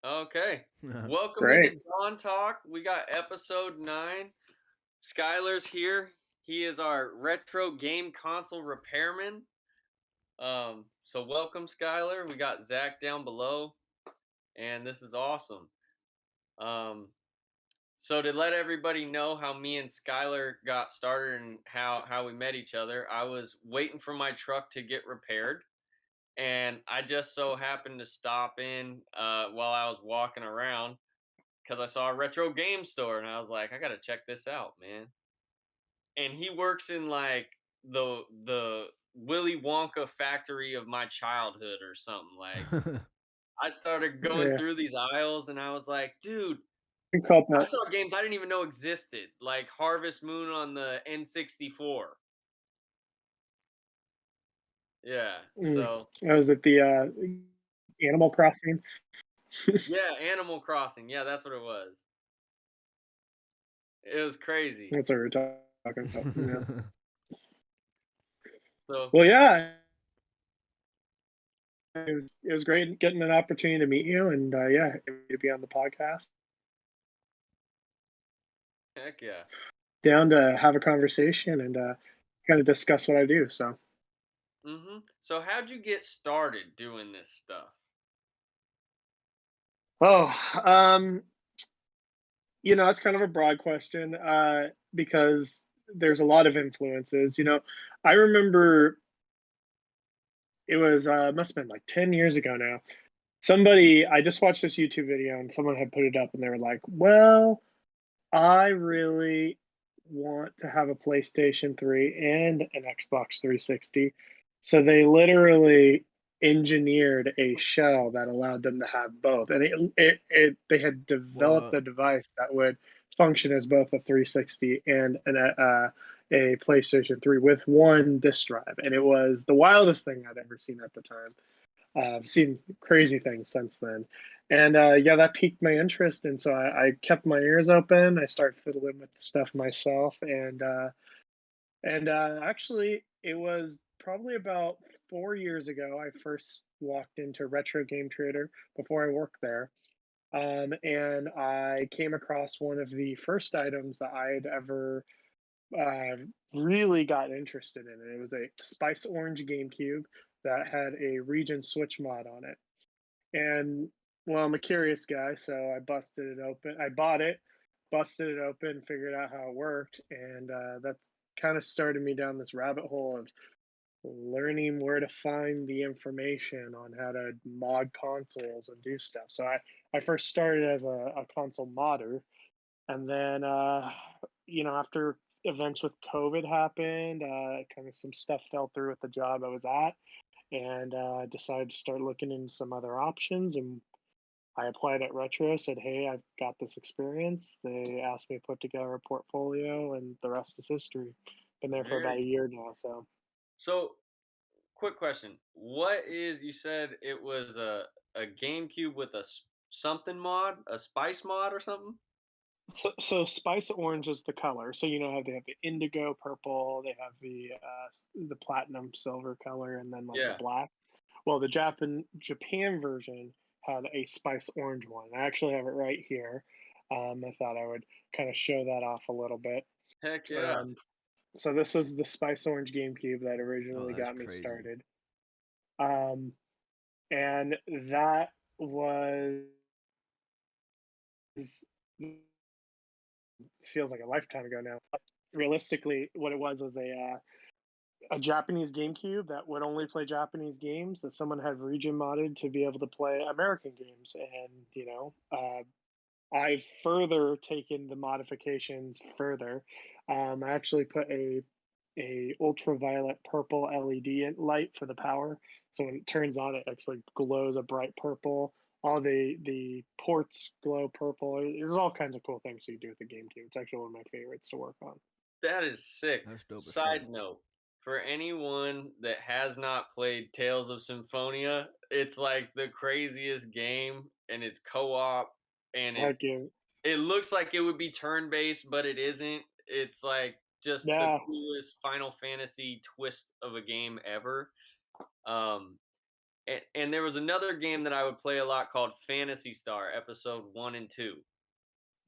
Okay. Welcome into Great. Dawn Talk. We got episode 9. Skyler's here. He is our retro game console repairman. So welcome, Skyler. We got Zack down below, and this is awesome. Um, so to let everybody know how me and Skyler got started and how we met each other, I was waiting for my truck to get repaired, and I just so happened to stop in while I was walking around because I saw a retro game store and I was like, I gotta check this out, man. And he works in like the Willy Wonka factory of my childhood or something. Like I started going Yeah, through these aisles and I was like, dude, we call I that. saw games I didn't even know existed, like Harvest Moon on the N64. Yeah. So Was it the Animal Crossing? yeah, Animal Crossing. Yeah, that's what it was. It was crazy. That's what we're talking about. Yeah. So Well, yeah, it was great getting an opportunity to meet you, and yeah, to be on the podcast. heck yeah. Down to have a conversation and kind of discuss what I do. So, So how'd you get started doing this stuff? oh, it's kind of a broad question because there's a lot of influences. I remember it was must have been like 10 years ago now. I just watched this YouTube video and someone had put it up and they were like, well, I really want to have a PlayStation 3 and an Xbox 360. So they literally engineered a shell that allowed them to have both. And they had developed What? a device that would function as both a 360 and a PlayStation 3 with one disk drive. And it was the wildest thing I'd ever seen at the time. I've seen crazy things since then. And yeah, that piqued my interest. And so I kept my ears open. I started fiddling with the stuff myself. And actually, it was probably about 4 years ago I first walked into Retro Game Trader before I worked there. And I came across one of the first items that I had ever uh, really got interested in it. It was a Spice Orange GameCube that had a region switch mod on it. And well, I'm a curious guy, so I busted it open. I bought it, busted it open, figured out how it worked, and that kind of started me down this rabbit hole of learning where to find the information on how to mod consoles and do stuff. So I first started as a console modder, and then after events with COVID happened, kind of some stuff fell through with the job I was at, and I decided to start looking into some other options. And I applied at Retro, said, "Hey, I've got this experience." They asked me to put together a portfolio, and the rest is history. Been there for about Very a cool. year now, so. So, quick question. What is you said it was a GameCube with a something mod, a spice mod or something? So Spice Orange is the color. So how they have the indigo purple, they have the platinum silver color, and then like the Yeah. black. Well, the Japan version had a Spice Orange one. I actually have it right here. I thought I would kind of show that off a little bit. Heck yeah. Um, So this is the Spice Orange GameCube that Oh, originally that's got me crazy. started. Um, and that was feels like a lifetime ago now. Realistically, what it was a Japanese GameCube that would only play Japanese games that someone had region modded to be able to play American games. And I've further taken the modifications further. I actually put a ultraviolet purple LED light for the power. So when it turns on, it actually glows a bright purple. All the ports glow purple. There's all kinds of cool things you can do with the GameCube. It's actually one of my favorites to work on. That is sick. That's dope as fuck. Side note, for anyone that has not played Tales of Symphonia, it's like the craziest game and it's co-op and it Heck yeah, it looks like it would be turn-based, but it isn't. It's like just the yeah, coolest Final Fantasy twist of a game ever. Um And there was another game that I would play a lot called Fantasy Star Episode 1 and 2.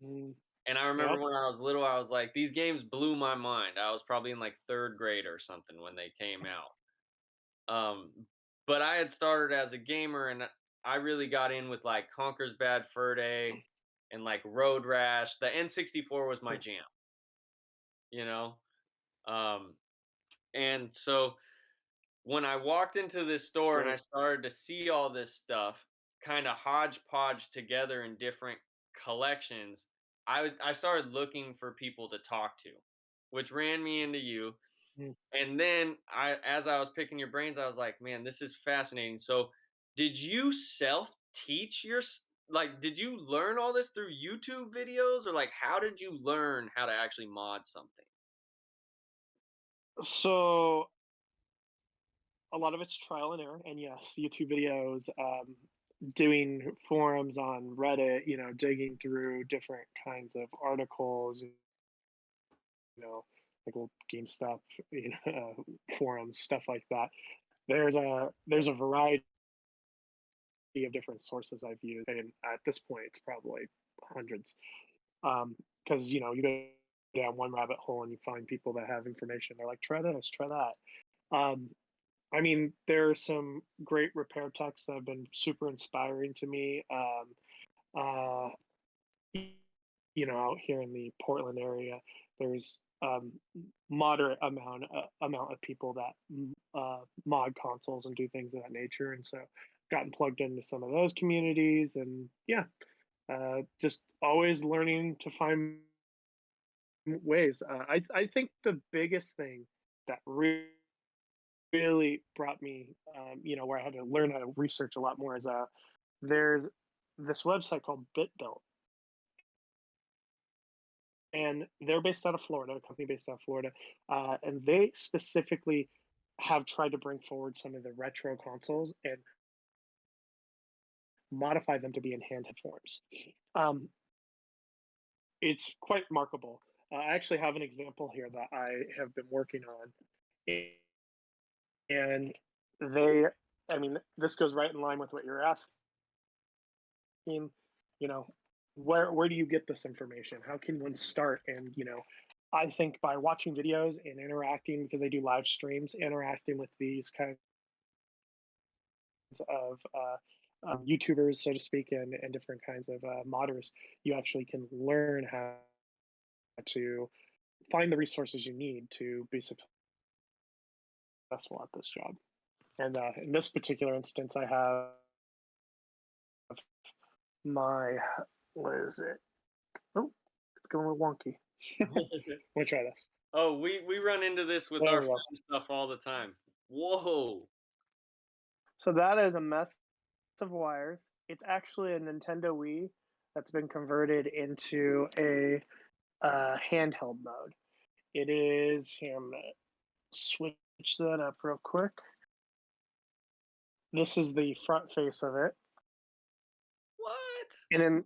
Mm, And I remember yep. when I was little, I was like, these games blew my mind. I was probably in like third grade or something when they came out. Um, but I had started as a gamer, and I really got in with like Conker's Bad Fur Day and like Road Rash. The N64 was my jam, you know? Um, and so when I walked into this It's store and I great. started to see all this stuff kind of hodgepodge together in different collections, I started looking for people to talk to, which ran me into you. Mm. And then as I was picking your brains, I was like, man, this is fascinating. So, did you self teach like, did you learn all this through YouTube videos, or like, how did you learn how to actually mod something? So a lot of it's trial and error, and yes, YouTube videos, doing forums on Reddit, digging through different kinds of articles, like old game stuff, forums, stuff like that. There's a variety of different sources I've used, and at this point, it's probably hundreds. Because you go down one rabbit hole and you find people that have information. They're like, try this, try that. I mean, there are some great repair techs that have been super inspiring to me. Uh, Out here in the Portland area, there's moderate amount of people that mod consoles and do things of that nature, and so gotten plugged into some of those communities, and yeah, just always learning to find ways. I think the biggest thing that really brought me, where I had to learn how to research a lot more is there's this website called BitBuilt, and they're based out of Florida, a company based out of Florida, and they specifically have tried to bring forward some of the retro consoles and modify them to be in handheld forms. Um, it's quite remarkable. I actually have an example here that I have been working on, and they, I mean, this goes right in line with what you're asking. You know, where do you get this information? How can one start? And I think by watching videos and interacting, because they do live streams, interacting with these kinds of YouTubers, so to speak, and different kinds of modders, you actually can learn how to find the resources you need to be successful at this job. And in this particular instance, I have my, what is it? Oh, it's going a little wonky. Let me try this. Oh, we run into this with There our we go. phone stuff all the time. Whoa. So that is a mess of wires. It's actually a Nintendo Wii that's been converted into a handheld mode. It is, here, I'm going to switch that up real quick. This is the front face of it. What? And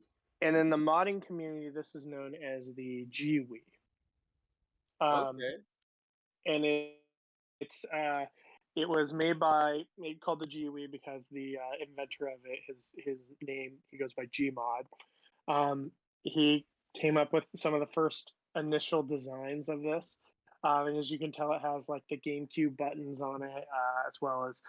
in the modding community, this is known as the G Wii. Okay. And it's it was made called the GUI because the inventor of it, his name, he goes by Gmod. He came up with some of the first initial designs of this, and as you can tell, it has like the GameCube buttons on it, as well as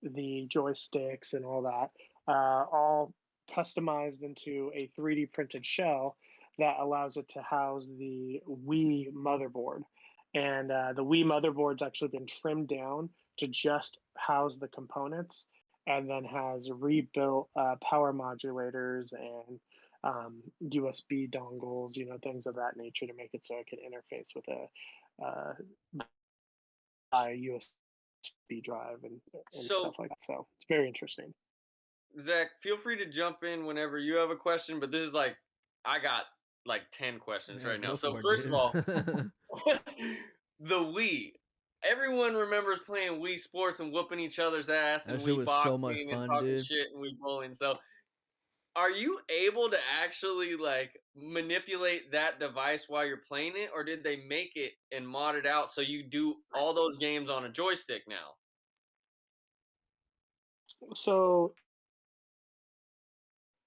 the joysticks and all that, all customized into a 3D printed shell that allows it to house the Wii motherboard. And the Wii motherboard's actually been trimmed down to just house the components, and then has rebuilt power modulators and USB dongles, things of that nature to make it so it can interface with a USB drive and stuff So, like that. So it's very interesting. Zach, feel free to jump in whenever you have a question, but this is like, I got like 10 questions Yeah, right now. go So, for it, first of all, dude. the Wii. Everyone remembers playing Wii Sports and whooping each other's ass That and shit Wii was so much boxing and fun, talking dude. shit and Wii bowling. So, are you able to actually like manipulate that device while you're playing it, or did they make it and mod it out so you do all those games on a joystick now? So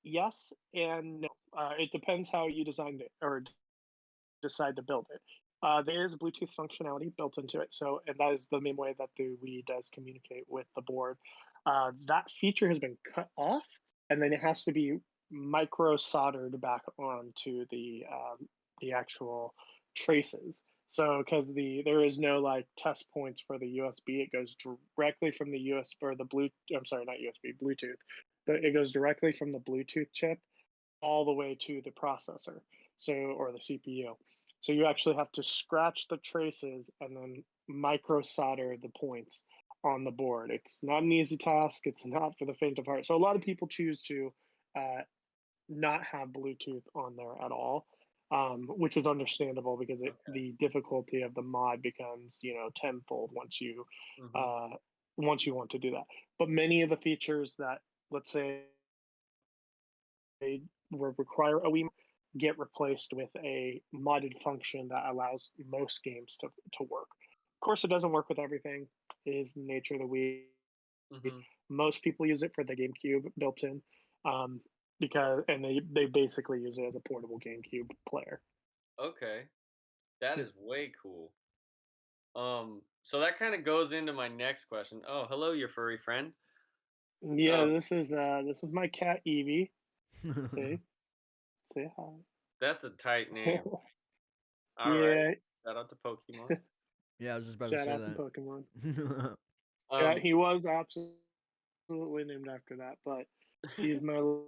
yes and no. It depends how you designed it or decide to build it. There is Bluetooth functionality built into it, so and that is the main way that the Wii does communicate with the board. That feature has been cut off, and then it has to be micro soldered back onto the actual traces. So because there is no like test points for the USB, it goes directly from the USB or the blue. I'm sorry, not USB, Bluetooth. It goes directly from the Bluetooth chip all the way to the processor, so or the CPU. So you actually have to scratch the traces and then micro solder the points on the board. It's not an easy task. It's not for the faint of heart. So a lot of people choose to uh, not have Bluetooth on there at all, which is understandable because Okay. the difficulty of the mod becomes tenfold Mm-hmm. uh, once you want to do that. But many of the features that, let's say, they will require a Wii get replaced with a modded function that allows most games to work. Of course, it doesn't work with everything. It is the nature of the Wii. Mm-hmm. Most people use it for the GameCube built in, um, because and they basically use it as a portable GameCube player. Okay. That is way cool. So that kind of goes into my next question. Oh, hello, your furry friend. Yeah, Um, this is my cat Evie. Hey, say that's a tight hi. name. All right. Yeah, Shout out to Pokemon. Yeah, I was just about to shout say out to that. Pokemon. Yeah, Um, he was absolutely named after that, but he's my little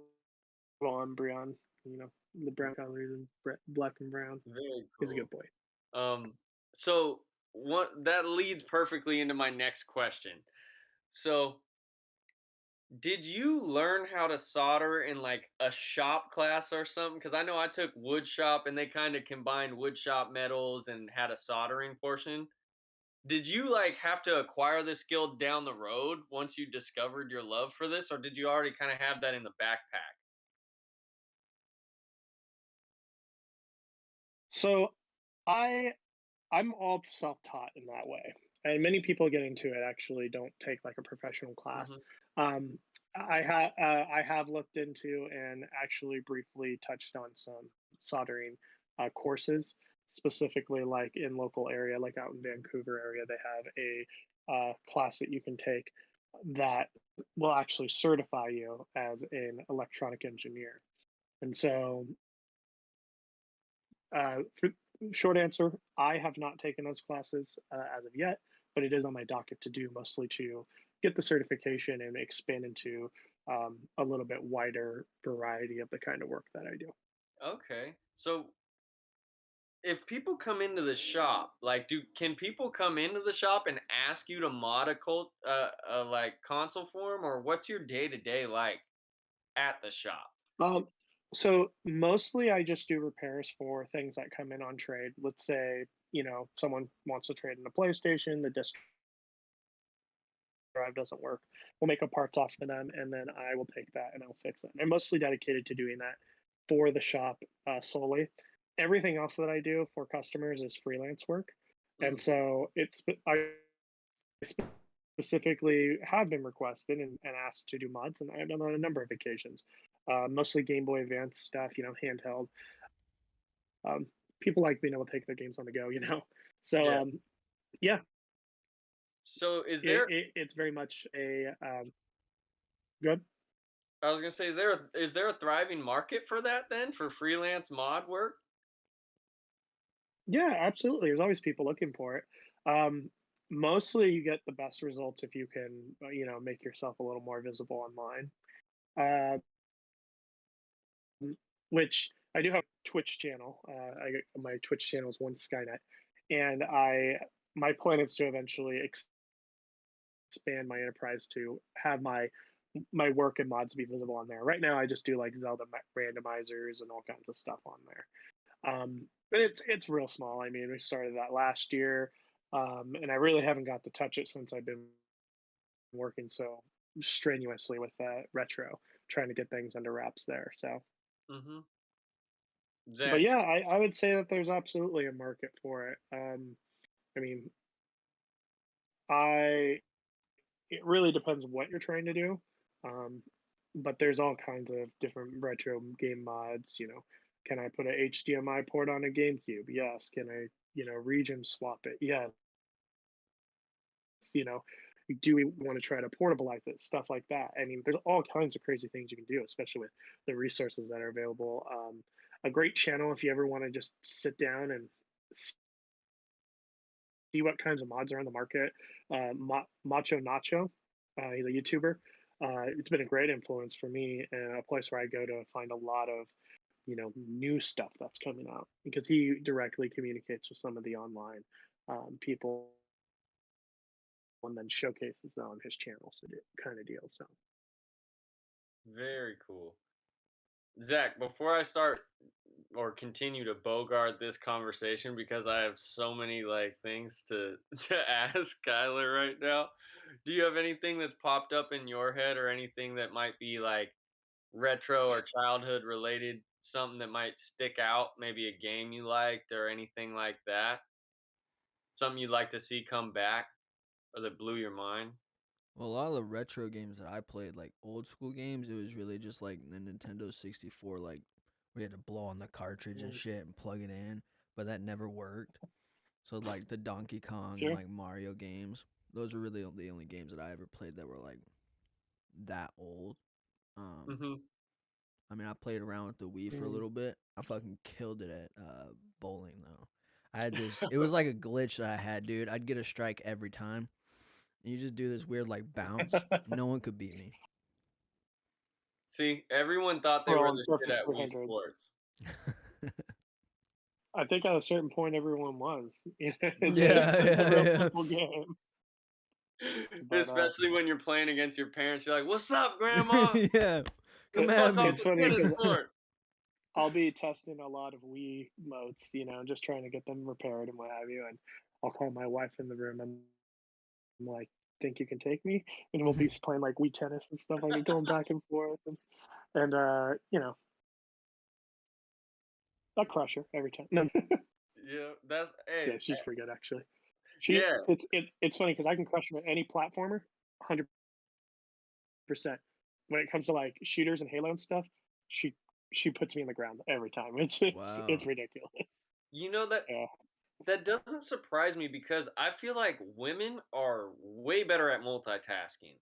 Umbreon. The brown colors and black and brown. very He's a cool. good boy. Um, so what that leads perfectly into my next question. So, did you learn how to solder in like a shop class or something? Because I know I took wood shop and they kind of combined wood shop metals and had a soldering portion. Did you like have to acquire this skill down the road once you discovered your love for this, or did you already kind of have that in the backpack? So I I'm all self-taught in that way, and many people get into it actually don't take like a professional class. Hmm. Um, I have looked into and actually briefly touched on some soldering courses, specifically like in local area, like out in Vancouver area, they have a class that you can take that will actually certify you as an electronic engineer. And so for short answer, I have not taken those classes as of yet, but it is on my docket to do, mostly to get the certification and expand into a little bit wider variety of the kind of work that I do. Okay. So if people come into the shop, like, do can people come into the shop and ask you to mod a like console for 'em, or what's your day to day like at the shop? Um, so mostly I just do repairs for things that come in on trade. Let's say, someone wants to trade in a PlayStation, the disk drive doesn't work. We'll make a parts off for them, and then I will take that and I'll fix it. I'm mostly dedicated to doing that for the shop solely. Everything else that I do for customers is freelance work, and Mm, so I specifically have been requested and asked to do mods, and I've done on a number of occasions. Mostly Game Boy Advance stuff, handheld. Um, People like being able to take their games on the go, So yeah. yeah, So is there? it's very much a good. I was gonna say, is there a thriving market for that then for freelance mod work? Yeah, absolutely. There's always people looking for it. Um, Mostly, you get the best results if you can, make yourself a little more visible online. Uh, which I do have a Twitch channel. My Twitch channel is one Skynet, and my plan is to eventually expand my enterprise to have my work and mods be visible on there. Right now, I just do like Zelda randomizers and all kinds of stuff on there. But it's real small. I mean, we started that last year, and I really haven't got to touch it since I've been working so strenuously with retro, trying to get things under wraps there. So, Mm-hmm. but Zach. yeah, I would say that there's absolutely a market for it. I mean, I it really depends what you're trying to do. But there's all kinds of different retro game mods. Can I put a HDMI port on a GameCube? Yes. Can I, region swap it? Yes. You know, do we want to try to portabilize it? Stuff like that. I mean, there's all kinds of crazy things you can do, especially with the resources that are available. A great channel if you ever want to just sit down and see what kinds of mods are on the market. Macho Nacho, he's a YouTuber. It's been a great influence for me and a place where I go to find a lot of new stuff that's coming out because he directly communicates with some of the online people and then showcases it on his channel, so kind of deal. So Very cool. Zach, before I start or continue to bogart this conversation because I have so many like things to to ask Kyler right now. Do you have anything that's popped up in your head or anything that might be like retro or childhood related, something that might stick out, maybe a game you liked or anything like that? Something you'd like to see come back or that blew your mind? Well, a lot of the retro games that I played, like old school games, it was really just like the Nintendo 64, like we had to blow on the cartridge and mm, shit and plug it in, but that never worked. So like the Donkey Kong and sure. like Mario games, those are really the only games that I ever played that were like that old. Um, Mhm. I mean, I played around with the Wii for a Mm. little bit. I fucking killed it at bowling though. I had this. It was like a glitch that I had, dude. I'd get a strike every time. And you just do this weird like bounce. No one could beat me. See, everyone thought they We're were all the shit perfect at Wii 300. Sports. I think at a certain point everyone was. Yeah, It's a real yeah, simple game, but Especially when you're playing against your parents, you're like, "What's up, yeah. grandma? Yeah. Come at Fuck off me. it's the funny tennis because court." I'll be testing a lot of Wii motes, just trying to get them repaired and what have you. And I'll call my wife in the room and I'm like, "Think you can take me?" And we'll be playing like Wii tennis and stuff like that, going back and forth. And I crush her every time. No, Yeah, that's hey, yeah, she's pretty good actually. yeah. It's funny because I can crush her at any platformer, 100%. When it comes to like shooters and Halo and stuff, she she puts me in the ground every time. It's Wow. ridiculous. You know that Yeah. that doesn't surprise me because I feel like women are way better at multitasking.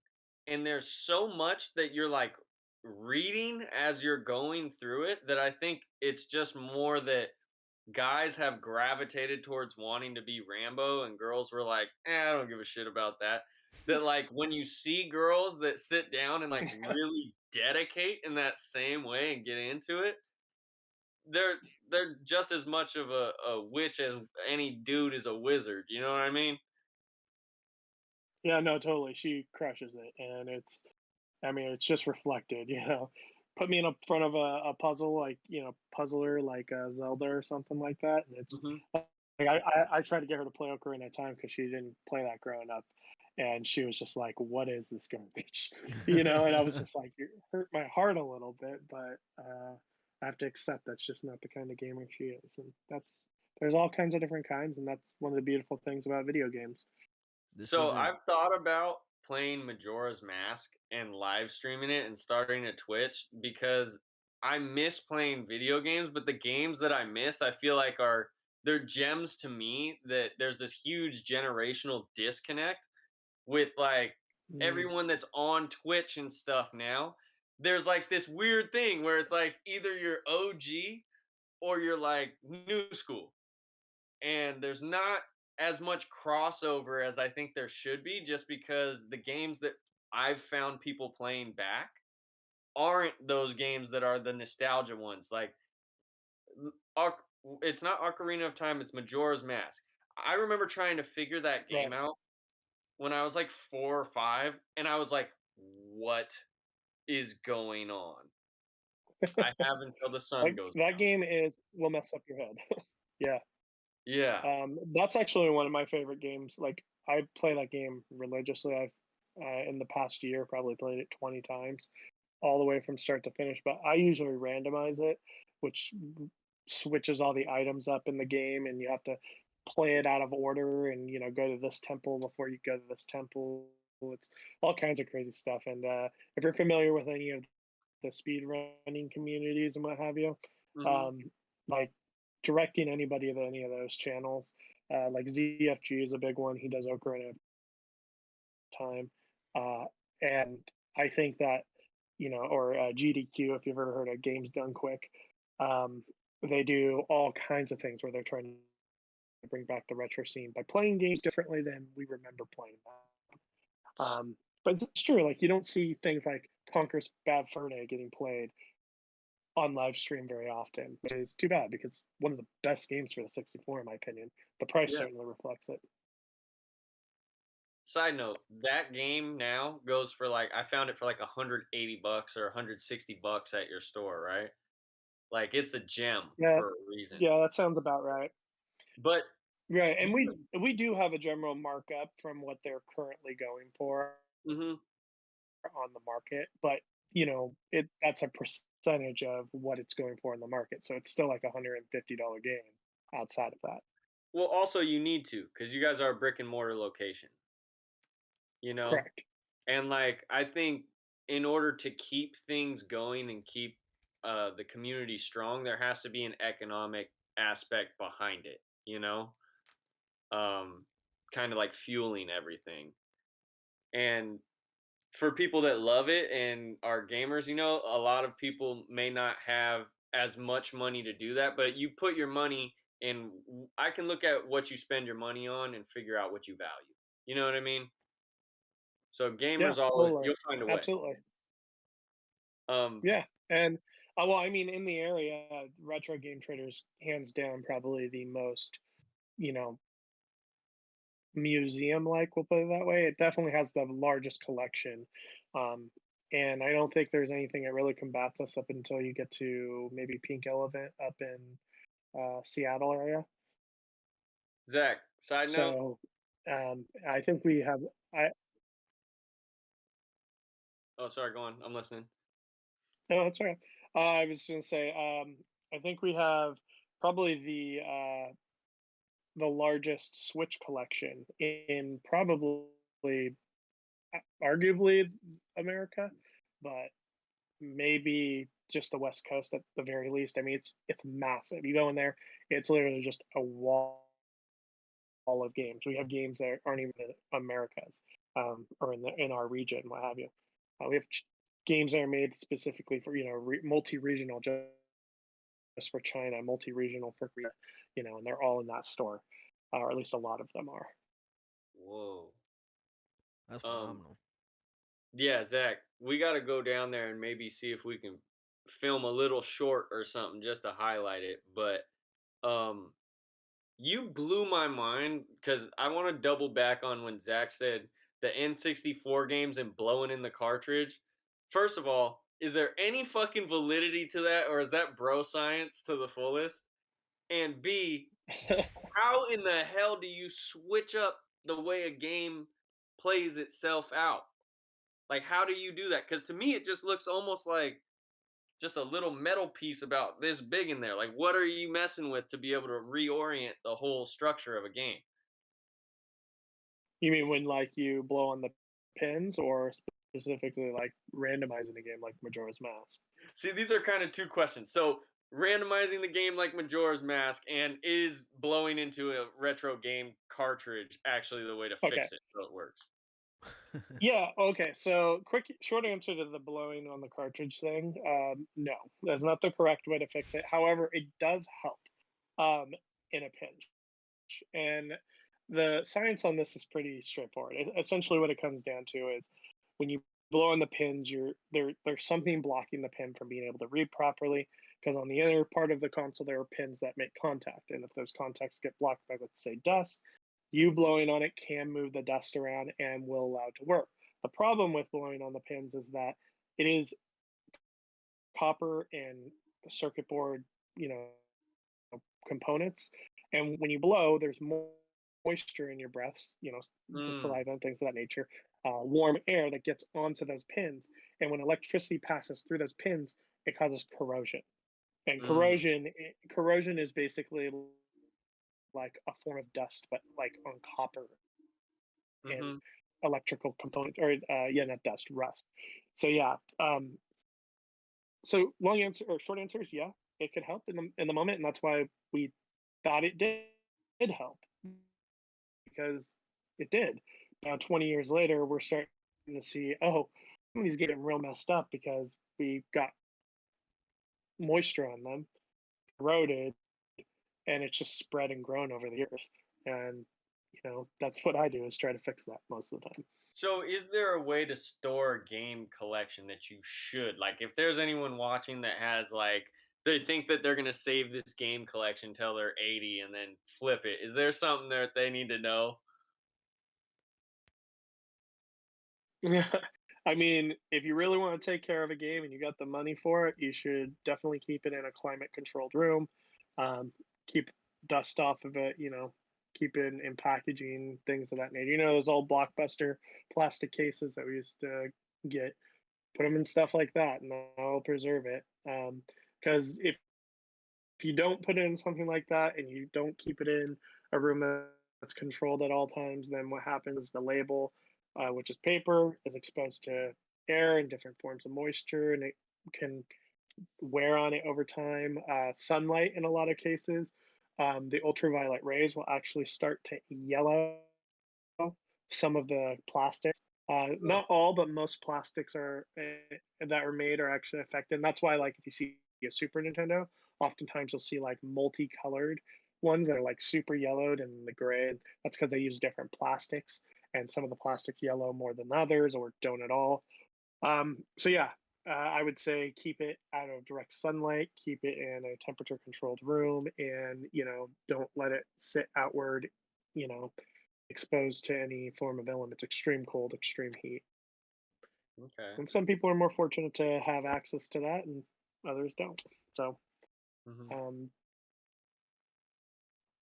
And there's so much that you're like reading as you're going through it that I think it's just more that guys have gravitated towards wanting to be Rambo and girls were like, I don't give a shit about that. That like when you see girls that sit down and like really dedicate in that same way and get into it, they're they're just as much of a witch as any dude is a wizard. You know what I mean? Yeah, no, totally. She crushes it, and I mean, it's just reflected. Put me in front of a puzzle like puzzler like Zelda or something like that, and it's Hmm. like I tried to get her to play Ocarina of Time because she didn't play that growing up, and she was just like, "What is this garbage?" And I was just like, "It hurt my heart a little bit," but I have to accept that's just not the kind of gamer she is, and there's all kinds of different kinds, and that's one of the beautiful things about video games. This So isn't. I've thought about playing Majora's Mask and live streaming it and starting a Twitch because I miss playing video games, but the games that I miss, I feel like they're gems to me that there's this huge generational disconnect with like Mm, everyone that's on Twitch and stuff now. There's like this weird thing where it's like either you're OG or you're like new school. And there's not as much crossover as I think there should be just because the games that I've found people playing back aren't those games that are the nostalgia ones. Like Oc- it's not Ocarina of Time, it's Majora's Mask. I remember trying to figure that game right. out when I was like 4 or 5 and I was like what is going on? I have until the sun Like goes that down. game is will mess up your head. Yeah. Yeah. That's actually one of my favorite games. Like I play that game religiously. I've in the past year probably played it 20 times, all the way from start to finish. But I usually randomize it, which switches all the items up in the game, and you have to play it out of order, and go to this temple before you go to this temple. It's all kinds of crazy stuff. And if you're familiar with any of the speed running communities and what have you, Hmm. um, like directing anybody to any of those channels, like ZFG is a big one. He does Ocarina of Time, uh, and I think that or GDQ, if you've ever heard of Games Done Quick, um, they do all kinds of things where they're trying to bring back the retro scene by playing games differently than we remember playing them. But it's true, like you don't see things like Conker's Bad Fur Day getting played on live stream very often, which is too bad because one of the best games for the 64, in my opinion. The price Yeah. certainly reflects it. Side note, that game now goes for like I found it for like $180 or $160 at your store, right? Like it's a gem Yeah, for a reason. yeah, that sounds about right. But Right, and we you, we do have a general markup from what they're currently going for hmm on the market, but it that's a percentage of what it's going for in the market. So it's still like $150 game outside of that. well, also you need to because you guys are a brick and mortar location, you know? Correct. And like I think in order to keep things going and keep the community strong, there has to be an economic aspect behind it, you know? Um, kind of like fueling everything. And for people that love it and are gamers, a lot of people may not have as much money to do that, but you put your money in. I can look at what you spend your money on and figure out what you value. You know what I mean? So Yeah, gamers always totally. you'll find a way. Absolutely. Um, Yeah. And well, I mean, in the area, retro game traders, hands down, probably the most, you know, museum like, we'll put it that way. It definitely has the largest collection. Um, and I don't think there's anything that really combats us up until you get to maybe Pink Elephant up in Seattle area. Zach, side note. So I think we have. I Oh, sorry, go on. I'm listening. No, that's all right. I was going to say, I think we have probably the largest Switch collection in probably arguably America, but maybe just the West Coast at the very least. I mean, it's massive. You go in there, it's literally just a wall of games. We have games that aren't even in Americas, or in our region, what have you. We have games that are made specifically for multi-regional, just for China, multi-regional for Korea, and they're all in that store, or at least a lot of them are. Whoa. That's Um, phenomenal. yeah, Zach, we got to go down there and maybe see if we can film a little short or something just to highlight it. But um, you blew my mind because I want to double back on when Zach said the N64 games and blowing in the cartridge. First of all, is there any fucking validity to that, or is that bro science to the fullest? And B, how in the hell do you switch up the way a game plays itself out? Like, how do you do that? Because to me, it just looks almost like just a little metal piece about this big in there. Like, what are you messing with to be able to reorient the whole structure of a game? You mean when like you blow on the pins, or specifically like randomizing a game like Majora's Mask? See, these are kind of two questions. So, randomizing the game like Majora's Mask, and is blowing into a retro game cartridge actually the way to Okay. fix it so it works? Yeah. Okay. So, quick, short answer to the blowing on the cartridge thing. No, that's not the correct way to fix it. However, it does help um, in a pinch. And the science on this is pretty straightforward. Essentially, what it comes down to is when you blow on the pins, there's something blocking the pin from being able to read properly. Because on the inner part of the console, there are pins that make contact, and if those contacts get blocked by, let's say, dust, you blowing on it can move the dust around and will allow it to work. The problem with blowing on the pins is that it is copper and circuit board, you know, components. And when you blow, there's more moisture in your breaths, the Mm, saliva and things of that nature, warm air that gets onto those pins. And when electricity passes through those pins, it causes corrosion. And mm, corrosion is basically like a form of dust, but like on copper. And mm-hmm. electrical component, or not dust, rust. So yeah. So long answer or short answer is yeah, it could help in the moment, and that's why we thought it did help, because it did. Now 20 years later, we're starting to see, oh, he's getting real messed up because we got moisture on them, corroded, and it's just spread and grown over the years. And that's what I do, is try to fix that most of the time. So, is there a way to store a game collection that you should like? If there's anyone watching that has like they think that they're gonna save this game collection till they're 80 and then flip it, is there something that they need to know? Yeah. I mean, if you really want to take care of a game and you got the money for it, you should definitely keep it in a climate controlled room. Keep dust off of it, keep it in packaging, things of that nature. Those old Blockbuster plastic cases that we used to get, put them in stuff like that, and that'll preserve it. Because if you don't put it in something like that and you don't keep it in a room that's controlled at all times, then what happens is the label, which is paper, is exposed to air and different forms of moisture, and it can wear on it over time. Sunlight, in a lot of cases, the ultraviolet rays will actually start to yellow some of the plastics. Huh. Not all, but most plastics that are made are actually affected. And that's why, like, if you see a Super Nintendo, oftentimes you'll see like multicolored ones that are like super yellowed and the gray. That's because they use different plastics, and some of the plastics yellow more than others, or don't at all. So yeah, I would say keep it out of direct sunlight, keep it in a temperature controlled room, and don't let it sit outward, you know, exposed to any form of elements, extreme cold, extreme heat. Okay. And some people are more fortunate to have access to that, and others don't. So Hmm. um,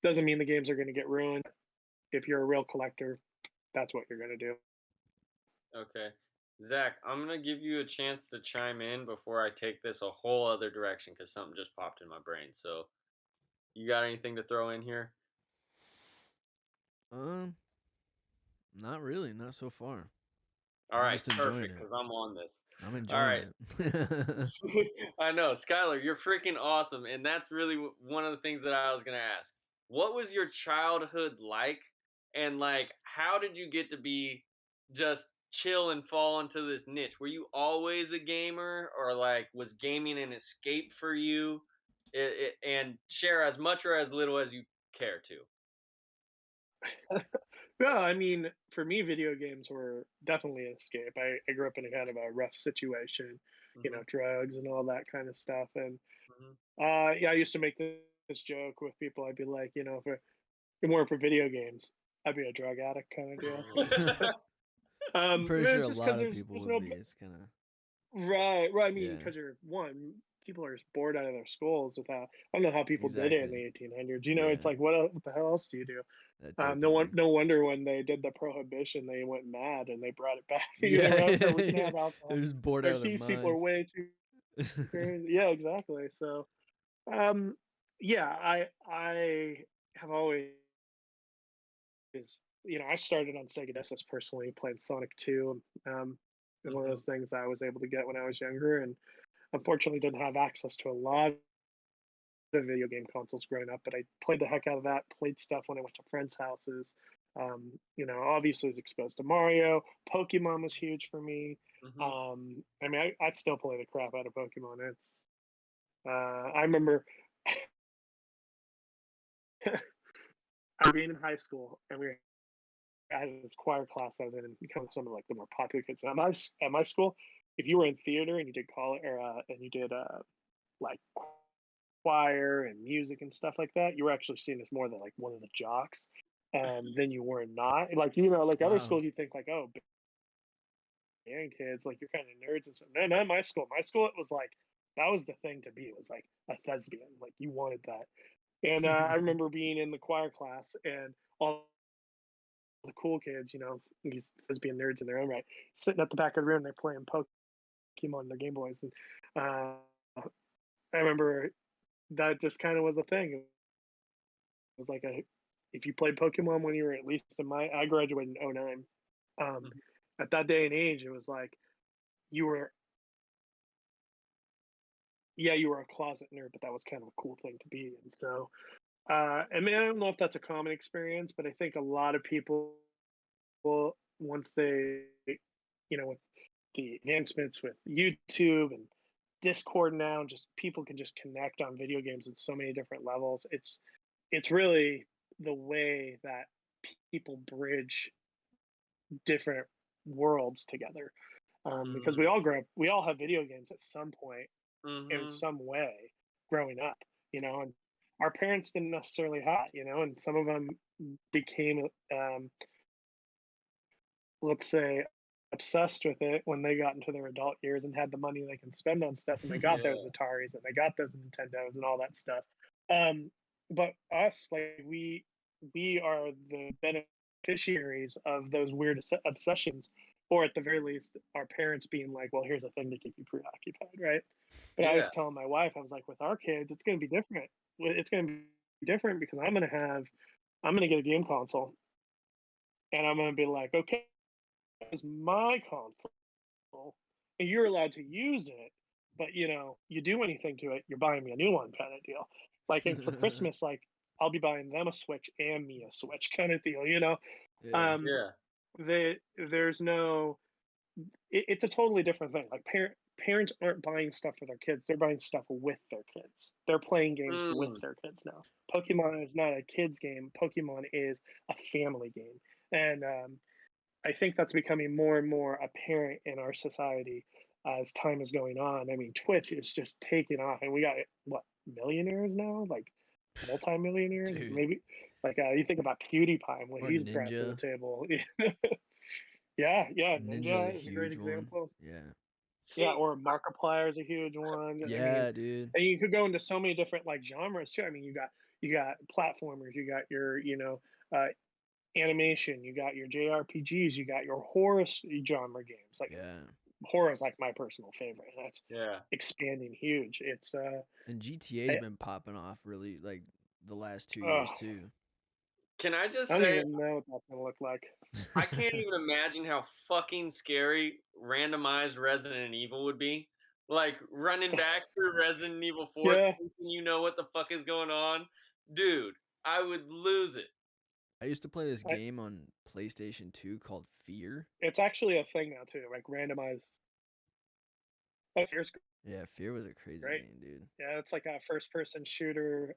doesn't mean the games are going to get ruined. If you're a real collector, that's what you're going to do. Okay. Zach, I'm gonna give you a chance to chime in before I take this a whole other direction because something just popped in my brain. So, you got anything to throw in here? Um, not really, not so far. All I'm right, just enjoying perfect, it. because I'm on this. I'm All enjoying right. it. I know, Skylar, you're freaking awesome, and that's really one of the things that I was gonna ask. What was your childhood like, and like, how did you get to be just chill and fall into this niche? Were you always a gamer, or like, was gaming an escape for you? And share as much or as little as you care to. Well, I mean, for me, video games were definitely an escape. I grew up in a kind of a rough situation, Hmm. drugs and all that kind of stuff. And Hmm. yeah, I used to make this joke with people. I'd be like, if it weren't for video games, I'd be a drug addict kind of deal. I'm pretty sure It's a just because lot of there's people would no be. It's kind of right, right. I mean, yeah, because you're one, people are just bored out of their skulls without. I don't know how people did it in exactly. the 1800s. It's Yeah, like what the hell else do you do? dopamine. No wonder when they did the prohibition, they went mad and they brought it back. They were Yeah, like, "Oh, we can yeah. have alcohol." They're just bored out Like, of their these people are minds. way too crazy. Yeah, exactly. So, um, yeah, I have always, I started on Sega Genesis personally, playing Sonic 2. And one of Hmm. those things I was able to get when I was younger, and unfortunately didn't have access to a lot of video game consoles growing up, but I played the heck out of that, played stuff when I went to friends' houses. Obviously was exposed to Mario. Pokemon was huge for me. Hmm. I mean, I still play the crap out of Pokemon. I remember being in high school, and I had this choir class I was in, and become some of like the more popular kids. And at my school, if you were in theater and you did call or and you did like choir and music and stuff like that, you were actually seen as more than like one of the jocks, than you were not. Like, like other Wow. schools, you think like, oh, band kids, like you're kind of nerds and stuff. No, not my school. My school, it was like that was the thing to be. It was like a thespian. Like, you wanted that. And I remember being in the choir class, and all the cool kids, these thespian nerds in their own right, sitting at the back of the room, they're playing Pokemon on their Game Boys, and I remember that just kind of was a thing. It was like if you played Pokemon when you were at least in I graduated in '09. At that day and age, it was like you were a closet nerd, but that was kind of a cool thing to be. And so, I mean, I don't know if that's a common experience, but I think a lot of people, once they, with the advancements with YouTube and Discord now, and just people can just connect on video games at so many different levels. It's really the way that people bridge different worlds together. Because we all we all have video games at some point in some way growing up, and our parents didn't necessarily have, and some of them became, let's say, obsessed with it when they got into their adult years and had the money they can spend on stuff, and they got those Ataris and they got those Nintendos and all that stuff. But us, like, we are the beneficiaries of those weird obsessions, or at the very least, our parents being like, "Well, here's a thing to keep you preoccupied," right? But I was telling my wife, I was like, with our kids, it's going to be different. It's going to be different because I'm going to get a game console, and I'm going to be like, okay, it's my console, and you're allowed to use it, but you do anything to it, you're buying me a new one, kind of deal. Like, and for Christmas, like, I'll be buying them a Switch and me a Switch, kind of deal. Yeah. There's no. It's a totally different thing. Like, parents aren't buying stuff for their kids; they're buying stuff with their kids. They're playing games with their kids now. Pokemon is not a kids game. Pokemon is a family game, and I think that's becoming more and more apparent in our society as time is going on. I mean, Twitch is just taking off, and we got, what, millionaires now, like multi-millionaires, Dude. maybe. Like, you think about PewDiePie when Or he's brought to the Ninja. table. Yeah, Ninja's is a great example. Yeah. Yeah, or Markiplier is a huge one. I Yeah, mean, dude. and you could go into so many different, like, genres too. I mean, you got platformers, you got your uh, animation, you got your JRPGs, you got your horror genre games. Like, Yeah. horror is like my personal favorite, and that's Yeah. expanding huge. It's And GTA's been popping off really, like, the last 2 years too. Can I just I don't say, even know what that's gonna look like. I can't even imagine how fucking scary randomized Resident Evil would be. Like, running back through Resident Evil 4, Yeah, thinking you know what the fuck is going on. Dude, I would lose it. I used to play this I, game on PlayStation 2 called Fear. it's actually a thing now too, like randomized. Oh, Fear's Yeah, Fear was a crazy great. game, dude. Yeah, it's like a first-person shooter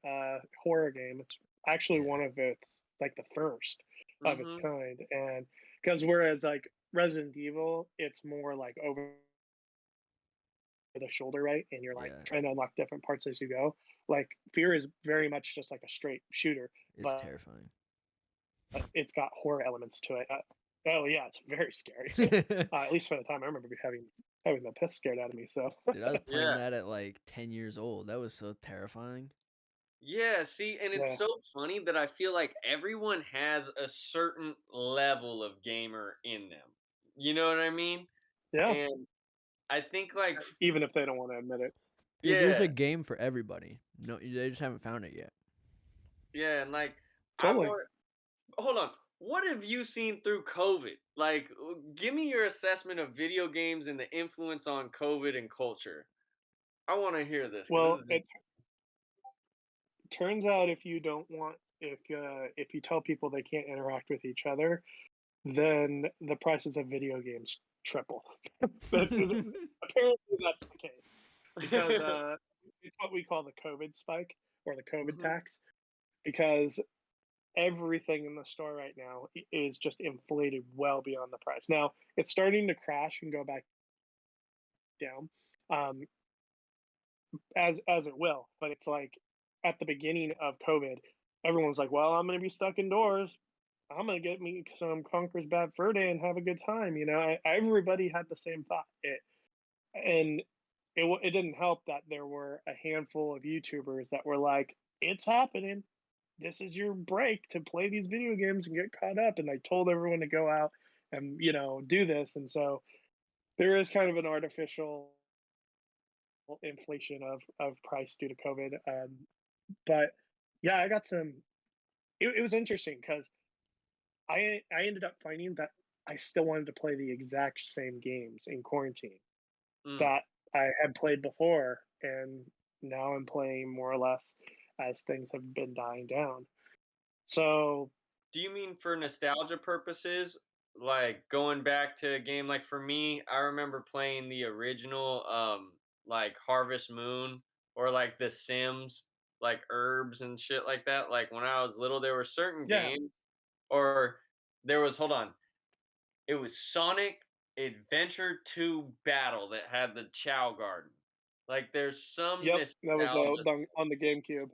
horror game. It's actually one of its, like, the first of its kind, and because whereas, like, Resident Evil, it's more like over the shoulder, right? And you're like trying to unlock different parts as you go. Like, Fear is very much just like a straight shooter, It's but terrifying. it's got horror elements to it. Oh yeah, it's very scary. At least for the time, I remember having the piss scared out of me. So Dude, I was playing that at like 10 years old. That was so terrifying. Yeah, see, and it's yeah, so funny that I feel like everyone has a certain level of gamer in them. You know what I mean? yeah. And I think, like, Even if they don't want to admit it. Dude, there's yeah, a game for everybody. No, they just haven't found it yet. yeah, and like, I Totally. want. Hold on. What have you seen through COVID? Like, give me your assessment of video games and the influence on COVID and culture. I want to hear this because Well, this is. it turns out if you don't want if you tell people they can't interact with each other, then the prices of video games triple. Apparently, that's the case because it's what we call the COVID spike or the COVID tax, because everything in the store right now is just inflated well beyond the price. Now it's starting to crash and go back down, um, as it will. But it's like at the beginning of COVID, everyone's like, "Well, I'm going to be stuck indoors. I'm going to get me some Conker's Bad Fur Day and have a good time." Everybody had the same thought. And it didn't help that there were a handful of YouTubers that were like, "It's happening. This is your break to play these video games and get caught up." And they told everyone to go out and do this. And so there is kind of an artificial inflation of price due to COVID. But yeah, I got some. It was interesting because I ended up finding that I still wanted to play the exact same games in quarantine Mm. that I had played before, and now I'm playing more or less as things have been dying down. So Do you mean for nostalgia purposes? Like going back to a game like for me, I remember playing the original like Harvest Moon or like The Sims, like herbs and shit like that. Like when I was little, there were certain yeah, games or there was hold on. It was Sonic Adventure 2 Battle that had the Chow Garden. Like there's some yep, that was nostalgia. on the GameCube.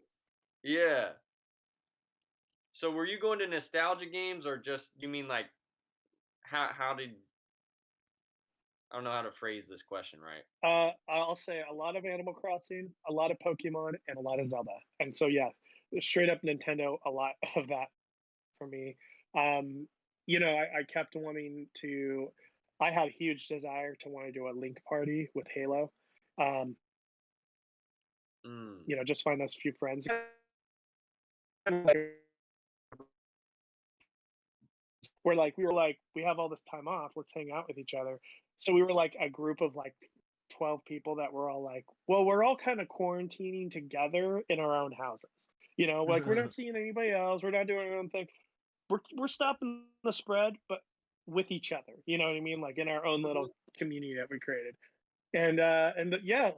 Yeah. So were you going to nostalgia games or just you mean like how did I don't know how to phrase this question right. I'll say a lot of Animal Crossing, a lot of Pokemon, and a lot of Zelda. And so yeah, straight up Nintendo, a lot of that for me. Um, I kept wanting to. I had a huge desire to want to do a Link party with Halo. Um, Mm. just find us a few friends. We were like, we have all this time off, let's hang out with each other. So we were like a group of like 12 people that were all like, well, we're all kind of quarantining together in our own houses. Like we're not seeing anybody else, we're not doing our own thing. We're stopping the spread, but with each other. You know what I mean? Like in our own little Mhm. community that we created. Yeah,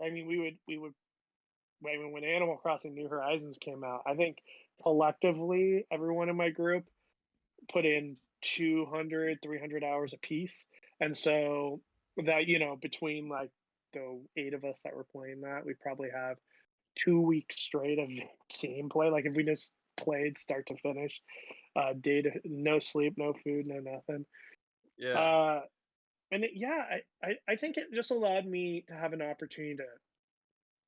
I mean, we would when Animal Crossing New Horizons came out, I think collectively everyone in my group put in 200, 300 hours a piece. And so that, between like the 8 of us that were playing that, we probably have 2 weeks straight of gameplay. Like if we just played start to finish, day to no sleep, no food, no nothing. Yeah. Uh, yeah, I think it just allowed me to have an opportunity to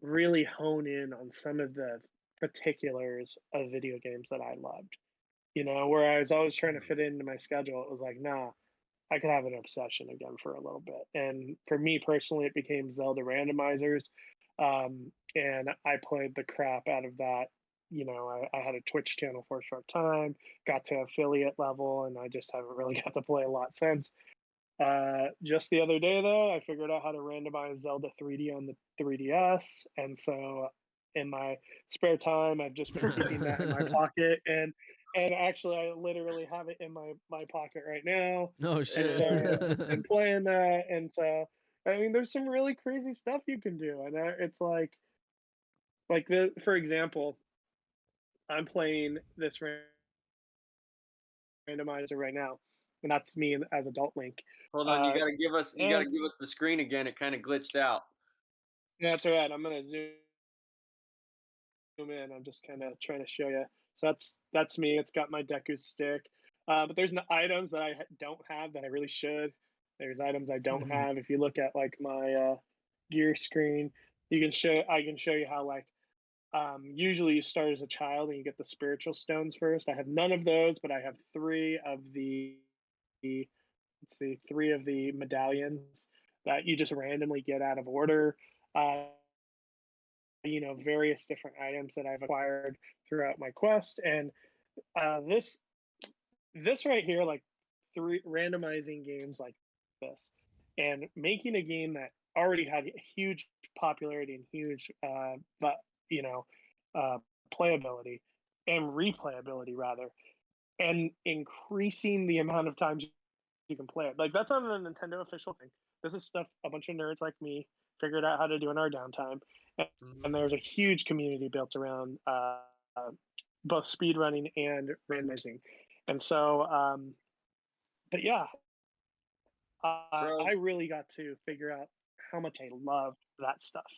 really hone in on some of the particulars of video games that I loved. Where I was always trying to Mhm. fit into my schedule, it was like, nah, I could have an obsession again for a little bit. And for me personally, it became Zelda randomizers. And I played the crap out of that. I had a Twitch channel for a short time, got to affiliate level, and I just haven't really got to play a lot since. Just the other day, though, I figured out how to randomize Zelda 3D on the 3DS. And so in my spare time, I've just been keeping that in my pocket. And actually, I literally have it in my pocket right now. No And shit. Yeah. so I've just been playing that. And so, I mean, there's some really crazy stuff you can do. And it's for example, I'm playing this randomizer right now, and that's me as adult Link. Hold on, Uh, you gotta give us the screen again. It kind of glitched out. that's all right. I'm gonna zoom in. I'm just kind of trying to show you. So that's me. It's got my Deku stick. But there's no items that I don't have that I really should. There's items I don't have. If you look at like my gear screen, I can show you how like usually you start as a child and you get the spiritual stones first. I have none of those, but I have let's see, 3 of the medallions that you just randomly get out of order. Uh, various different items that I've acquired throughout my quest. And this right here, like three randomizing games like this, and making a game that already had huge popularity and huge, but you know, uh, playability and replayability rather, and increasing the amount of times you can play it. Like that's not a Nintendo official thing. This is stuff a bunch of nerds like me figured out how to do in our downtime, and Mhm. there's a huge community built around both speedrunning and randomizing. And so, but yeah, I Bro, really got to figure out how much I love that stuff,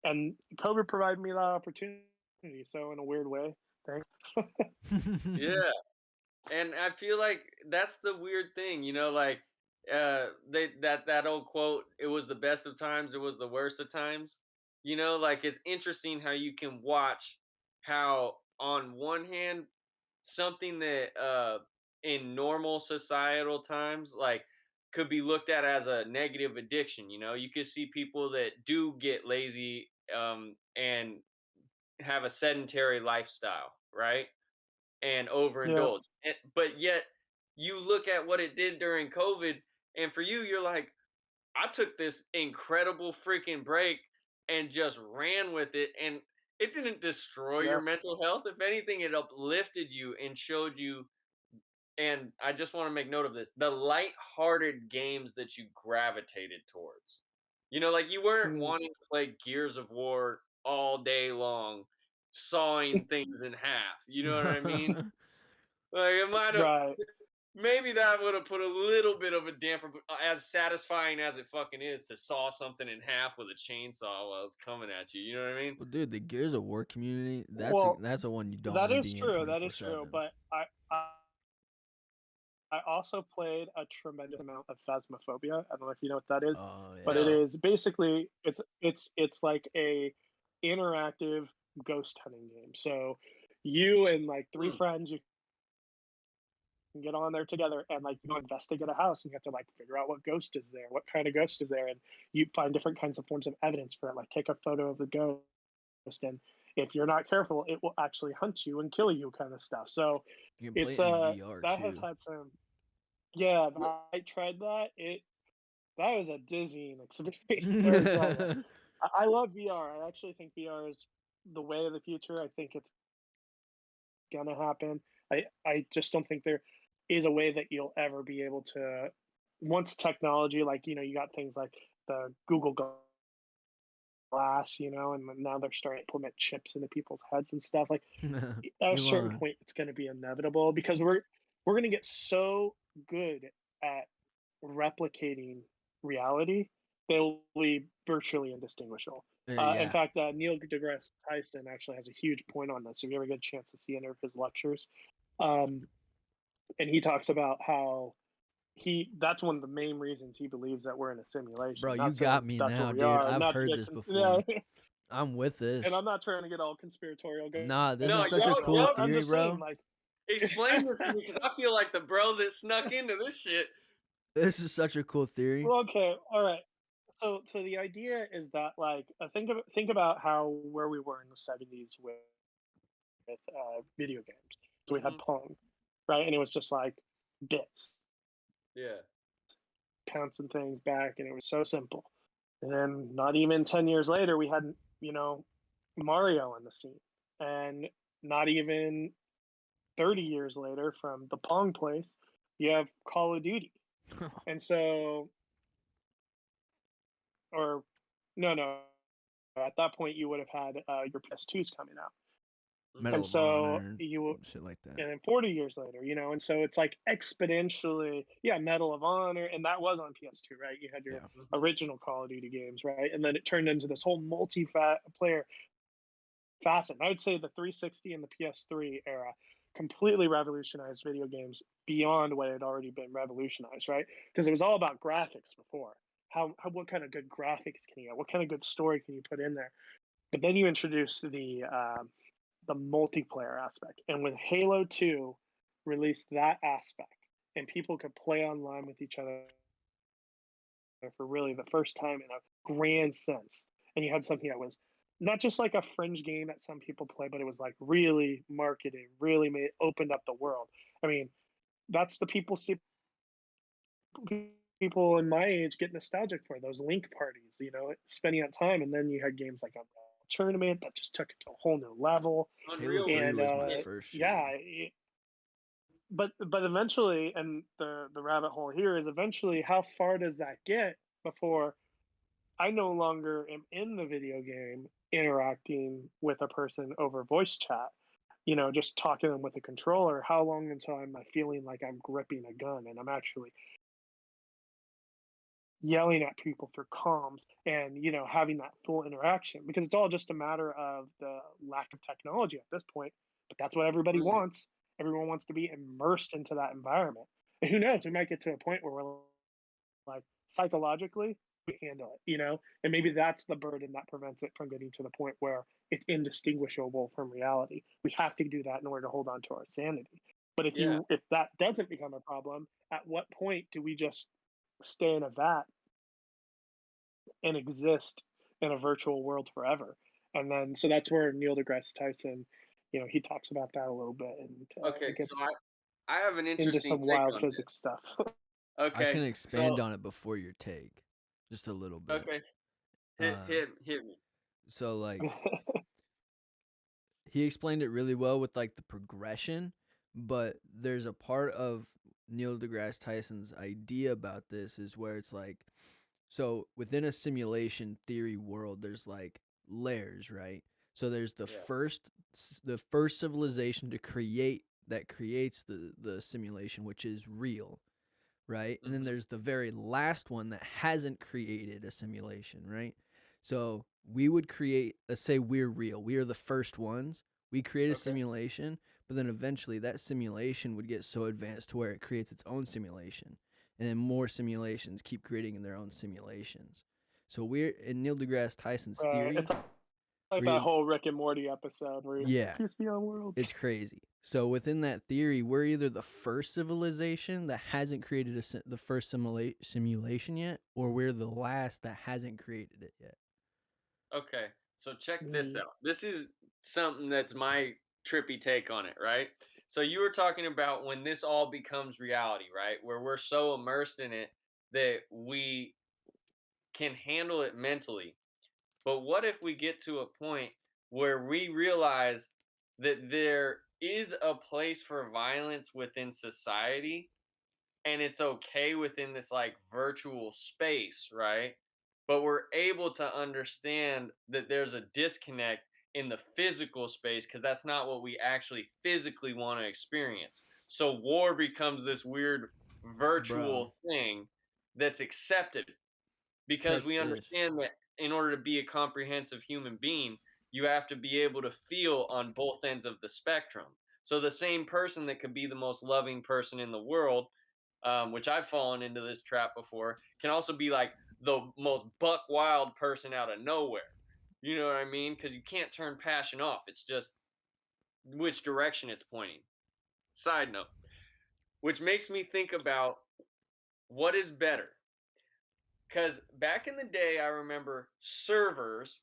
and COVID provided me that opportunity. So in a weird way, thanks. yeah. And I feel like that's the weird thing, like that old quote, it was the best of times, it was the worst of times. Like it's interesting how you can watch how on one hand something that in normal societal times like could be looked at as a negative addiction, you could see people that do get lazy and have a sedentary lifestyle, right? And Yeah, overindulge. But yet you look at what it did during COVID, and for you, you're like, I took this incredible freaking break and just ran with it, and it didn't destroy your Yeah. mental health. If anything, it uplifted you and showed you. And I just want to make note of this: the light-hearted games that you gravitated towards. Like you weren't Mm. wanting to play Gears of War all day long, sawing things in half. You know what I mean? Like it might have. Right. Maybe that would have put a little bit of a damper, but as satisfying as it fucking is to saw something in half with a chainsaw while it's coming at you. You know what I mean? Well, dude, the Gears of War community, Well, that's a one you don't that want to is be in true. That is true. 24/7. But I also played a tremendous amount of Phasmophobia. I don't know if you know what that is, Oh but yeah. it No. is basically it's like a interactive ghost hunting game. So you and like three Hmm. friends, you can get on there together and like you go investigate a house and you have to like figure out what ghost is there, what kind of ghost is there, and you find different kinds of forms of evidence for it. Like take a photo of the ghost, and if you're not careful, it will actually hunt you and kill you, kind of stuff. So You can play it's it in VR that has too. had some. Yeah, What? I tried that. That was a dizzying experience. Let me tell you. I love VR. I actually think VR is the way of the future. I think it's gonna happen. I just don't think there is a way that you'll ever be able to once technology like you got things like the Google Glass, and now they're starting to implement chips into people's heads and stuff. Like at a certain Elon. point, it's going to be inevitable because we're going to get so good at replicating reality, they'll be virtually indistinguishable. In Yeah. fact, Neil deGrasse Tyson actually has a huge point on this. If you ever get a chance to see any of his lectures, um, and he talks about how that's one of the main reasons he believes that we're in a simulation. Bro, you Not saying got me that's where now, we dude. are. I've Not to heard get this yeah, before. I'm with and this. I'm not trying to get all conspiratorial. Nah, this No, is such a yo, cool yo, I'm theory, just saying, bro. like, explain this to me because I feel like the bro that snuck into this shit. This is such a cool theory. well, okay, all right. So the idea is that like think about how where we were in the 70s with video games. So we had Hmm. Pong, right? And it was just like bits, Yeah. pouncing things back, and it was so simple. And then not even 10 years later, we had you know Mario in the scene, and not even 30 years later, from the Pong place, you have Call of Duty. And so, or no, at that point you would have had your PS2s coming out, Hmm. and Medal of Honor so and you shit like that. and then 40 years later, and so it's like exponentially, yeah, Medal of Honor, and that was on PS2, right? You had your Yeah. Hmm. original Call of Duty games, right? And then it turned into this whole multi-player facet. And I would say the 360 and the PS3 era completely revolutionized video games beyond what had already been revolutionized, right? Because it was all about graphics before. What kind of good graphics can you get? What kind of good story can you put in there? But then you introduce the multiplayer aspect, and when Halo 2 released that aspect, and people could play online with each other for really the first time in a grand sense. And you had something that was not just like a fringe game that some people play, but it was like really marketed, really opened up the world. I mean, that's the people in my age get nostalgic for those link parties, spending that time. And then you had games like Unreal Tournament that just took it to a whole new level. Halo Unreal 3 was And the was my shit. first yeah, shooter. but eventually, and the rabbit hole here is eventually how far does that get before I no longer am in the video game interacting with a person over voice chat, just talking to them with a controller. How long until I'm feeling like I'm gripping a gun and I'm actually yelling at people through comms and, having that full interaction? Because it's all just a matter of the lack of technology at this point. But that's what everybody Mm. wants. Everyone wants to be immersed into that environment. And who knows, we might get to a point where we're like psychologically we handle it, and maybe that's the burden that prevents it from getting to the point where it's indistinguishable from reality. We have to do that in order to hold on to our sanity. But Yeah. if that doesn't become a problem, at what point do we just stay in a vat and exist in a virtual world forever? And then so that's where Neil deGrasse Tyson, he talks about that a little bit, and I Okay. think So I it's I have an into interesting some take wild on physics stuff. this. I can Okay, expand on it before your take, just a little bit. okay, Uh, hit me. so like he explained it really well with like the progression, but there's a part of Neil deGrasse Tyson's idea about this is where it's like, so within a simulation theory world, there's like layers, right? So there's Yeah. the first civilization to create that creates the simulation, which is real, right? And then Mhm. there's the very last one that hasn't created a simulation, right? So we would create, let's say we're real, we are the first ones. We create a Okay. simulation, but then eventually that simulation would get so advanced to where it creates its own simulation. And then more simulations keep creating their own simulations. So we're in Neil deGrasse Tyson's theory. It's like where that you- whole Rick and Morty episode where Yeah. peace beyond worlds. It's crazy. So within that theory, we're either the first civilization that hasn't created the first simulation yet, or we're the last that hasn't created it yet. Okay, so check this out. This is something that's my trippy take on it, right? So you were talking about when this all becomes reality, right? Where we're so immersed in it that we can handle it mentally. But what if we get to a point where we realize that there is a place for violence within society and it's okay within this like virtual space, right? But we're able to understand that there's a disconnect in the physical space because that's not what we actually physically want to experience. So war becomes this weird Bro, virtual thing that's accepted because check we this. understand that in order to be a comprehensive human being, you have to be able to feel on both ends of the spectrum. So the same person that could be the most loving person in the world, which I've fallen into this trap before, can also be like the most buck wild person out of nowhere. You know what I mean? Because you can't turn passion off. It's just which direction it's pointing. Side note, which makes me think about what is better. Because back in the day, I remember servers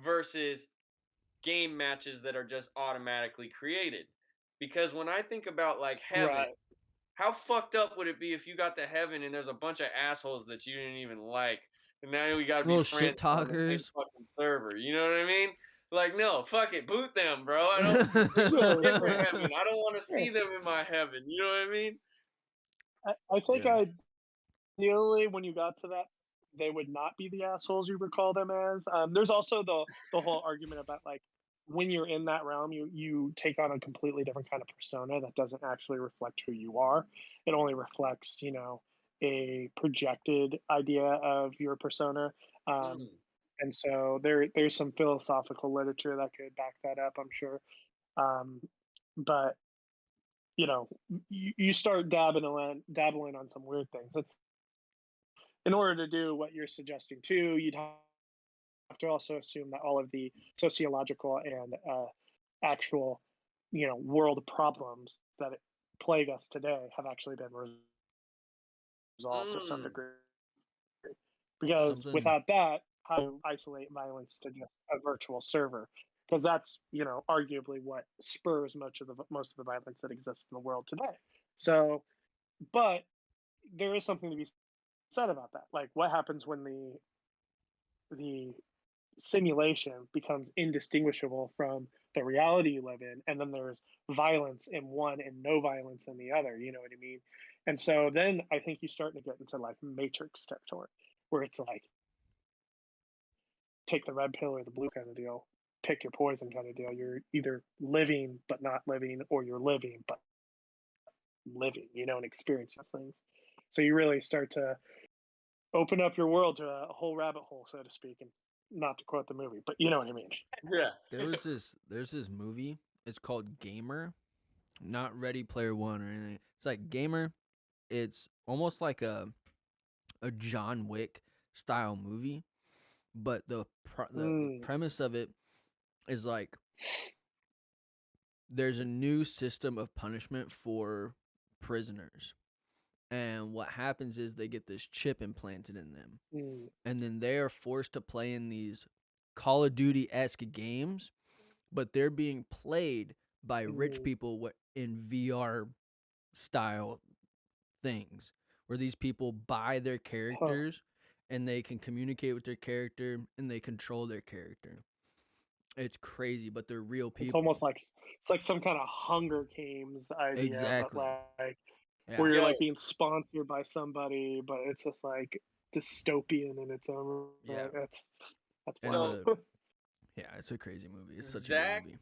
versus game matches that are just automatically created. Because when I think about like heaven, Right. how fucked up would it be if you got to heaven and there's a bunch of assholes that you didn't even like, and now we got to be Little friends shit on the same talkers. fucking server? You know what I mean? Like, no, fuck it, boot them, bro. I don't. There's a Sure, different sure. heaven. I don't want to Yeah. see them in my heaven. You know what I mean? I think Yeah. ideally, when you got to that, they would not be the assholes you recall them as. There's also the whole argument about like when you're in that realm, you take on a completely different kind of persona that doesn't actually reflect who you are. It only reflects, a projected idea of your persona. Um, Mm. and so there's some philosophical literature that could back that up, I'm sure. But you start dabbling on some weird things. In order to do what you're suggesting too, you'd have to also assume that all of the sociological and actual, world problems that plague us today have actually been resolved to some Mm. degree. Because Something. without that, how do you isolate violence to just a virtual server? Because that's, arguably what spurs most of the violence that exists in the world today. So, but there is something to be said about that. Like, what happens when the simulation becomes indistinguishable from the reality you live in, and then there's violence in one and no violence in the other? You know what I mean? And so then I think you start to get into like Matrix territory, where it's like take the red pill or the blue kind of deal, pick your poison kind of deal. You're either living but not living, or you're living but living, and experience those things. So you really start to open up your world to a whole rabbit hole, so to speak. And not to quote the movie, but you know what I mean. Yeah. There's this movie. It's called Gamer, not Ready Player One or anything. It's like Gamer. It's almost like a John Wick style movie, but the Mm, premise of it is like there's a new system of punishment for prisoners. And what happens is they get this chip implanted in them. mm, And then they are forced to play in these Call of Duty-esque games, but they're being played by rich mm, people in VR style things where these people buy their characters and they can communicate with their character and they control their character. It's crazy, but they're real people. It's almost like it's like some kind of Hunger Games idea, Exactly. but like Yeah. where you're Yo. like being sponsored by somebody, but it's just like dystopian in its own. Yeah. That's And So- wild. Yeah, it's a crazy movie. It's such a Zack- good movie.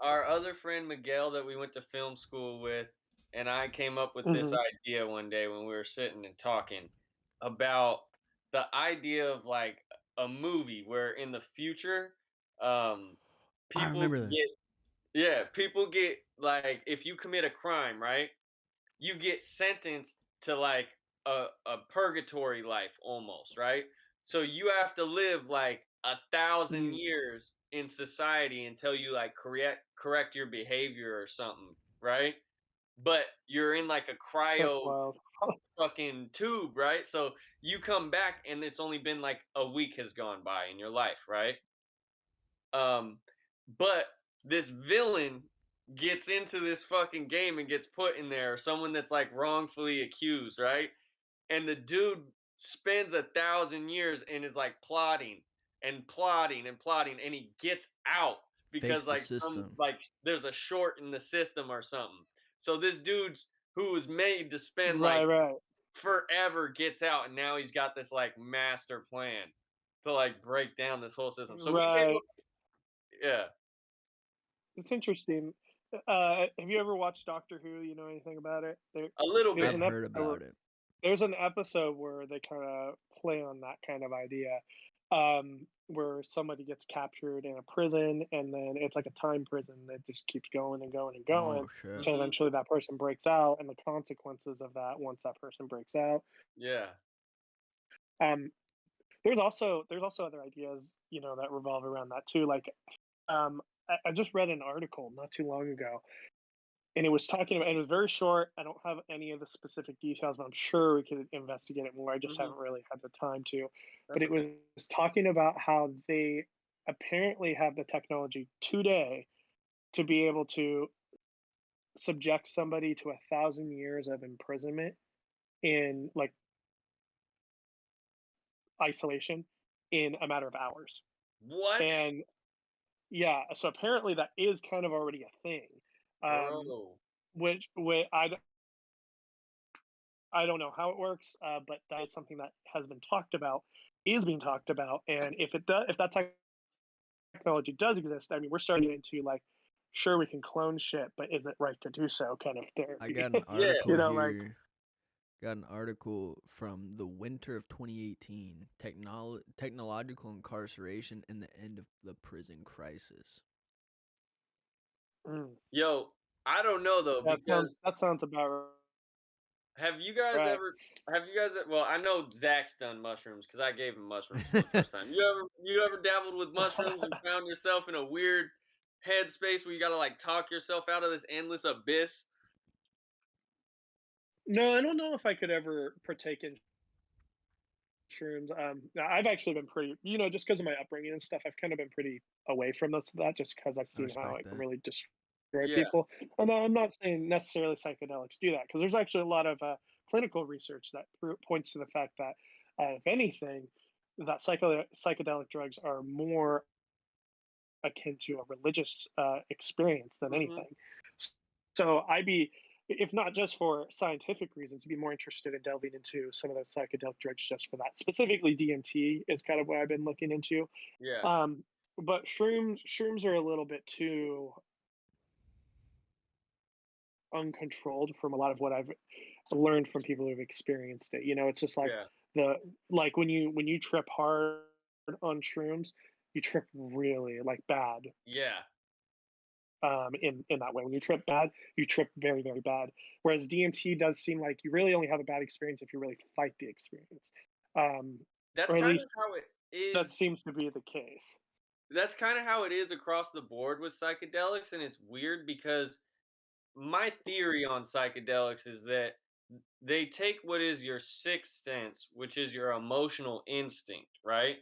Our other friend Miguel that we went to film school with, and I came up with this idea one day when we were sitting and talking about the idea of like a movie where in the future, people remember this. people get like, if you commit a crime, right, you get sentenced to like a purgatory life almost, right? So you have to live like 1,000 years in society until you like correct your behavior or something, right? But you're in like a That's cryo wild. fucking tube, right? So you come back and it's only been like a week has gone by in your life, right? But this villain gets into this fucking game and gets put in there, someone that's like wrongfully accused, right? And the dude spends 1,000 years and is like plotting and plotting and plotting, and he gets out because Fakes the like system. there's a short in the system or something. So this dude's who was made to spend Right, like right. forever gets out, and now he's got this like master plan to like break down this whole system. So we came Right. up, yeah. It's interesting. Have you ever watched Doctor Who? You know anything about it? A little There's bit. I've an heard episode- about it. There's an episode where they kind of play on that kind of idea, where somebody gets captured in a prison, and then it's like a time prison that just keeps going and going and going. Oh shit. Until eventually that person breaks out, and the consequences of that once that person breaks out. Yeah. There's also other ideas, you know, that revolve around that too. Like, I just read an article not too long ago, and it was talking about. And it was very short. I don't have any of the specific details, but I'm sure we could investigate it more. I just haven't really had the time to. But it was talking about how they apparently have the technology today to be able to subject somebody to 1,000 years of imprisonment in like isolation in a matter of hours. What? And yeah, so apparently that is kind of already a thing. Bro. Which I don't know how it works, but that is something that has been talked about, is being talked about, and if that technology does exist, I mean, we're starting into like, sure, we can clone shit, but is it right to do so? Kind of therapy. I got an Yeah. article You know, like- here. Got an article from the winter of 2018. Technological incarceration and the end of the prison crisis. Mm, Yo, I don't know though, because that sounds about right. have you guys Right. well, I know Zach's done mushrooms because I gave him mushrooms for the first time. You ever dabbled with mushrooms and found yourself in a weird headspace where you gotta like talk yourself out of this endless abyss? No, I don't know if I could ever partake in shrooms. I've actually been pretty, you know, just because of my upbringing and stuff, I've kind of been pretty away from that just because I've seen how respect it can that. really destroy Yeah. people. And I'm not saying necessarily psychedelics do that, because there's actually a lot of clinical research that points to the fact that, if anything, that psychedelic drugs are more akin to a religious experience than Mhm. anything. So I'd be, if not just for scientific reasons, be more interested in delving into some of those psychedelic drugs just for that. Specifically, DMT is kind of what I've been looking into. Yeah. But shrooms are a little bit too uncontrolled from a lot of what I've learned from people who've experienced it. You know, it's just like Yeah. when you trip hard on shrooms, you trip really like bad. Yeah. In that way, when you trip bad, you trip very, very bad. Whereas DMT does seem like you really only have a bad experience if you really fight the experience. That's Or at kind least of how it is. that seems to be the case. That's kind of how it is across the board with psychedelics, and it's weird because my theory on psychedelics is that they take what is your sixth sense, which is your emotional instinct, right?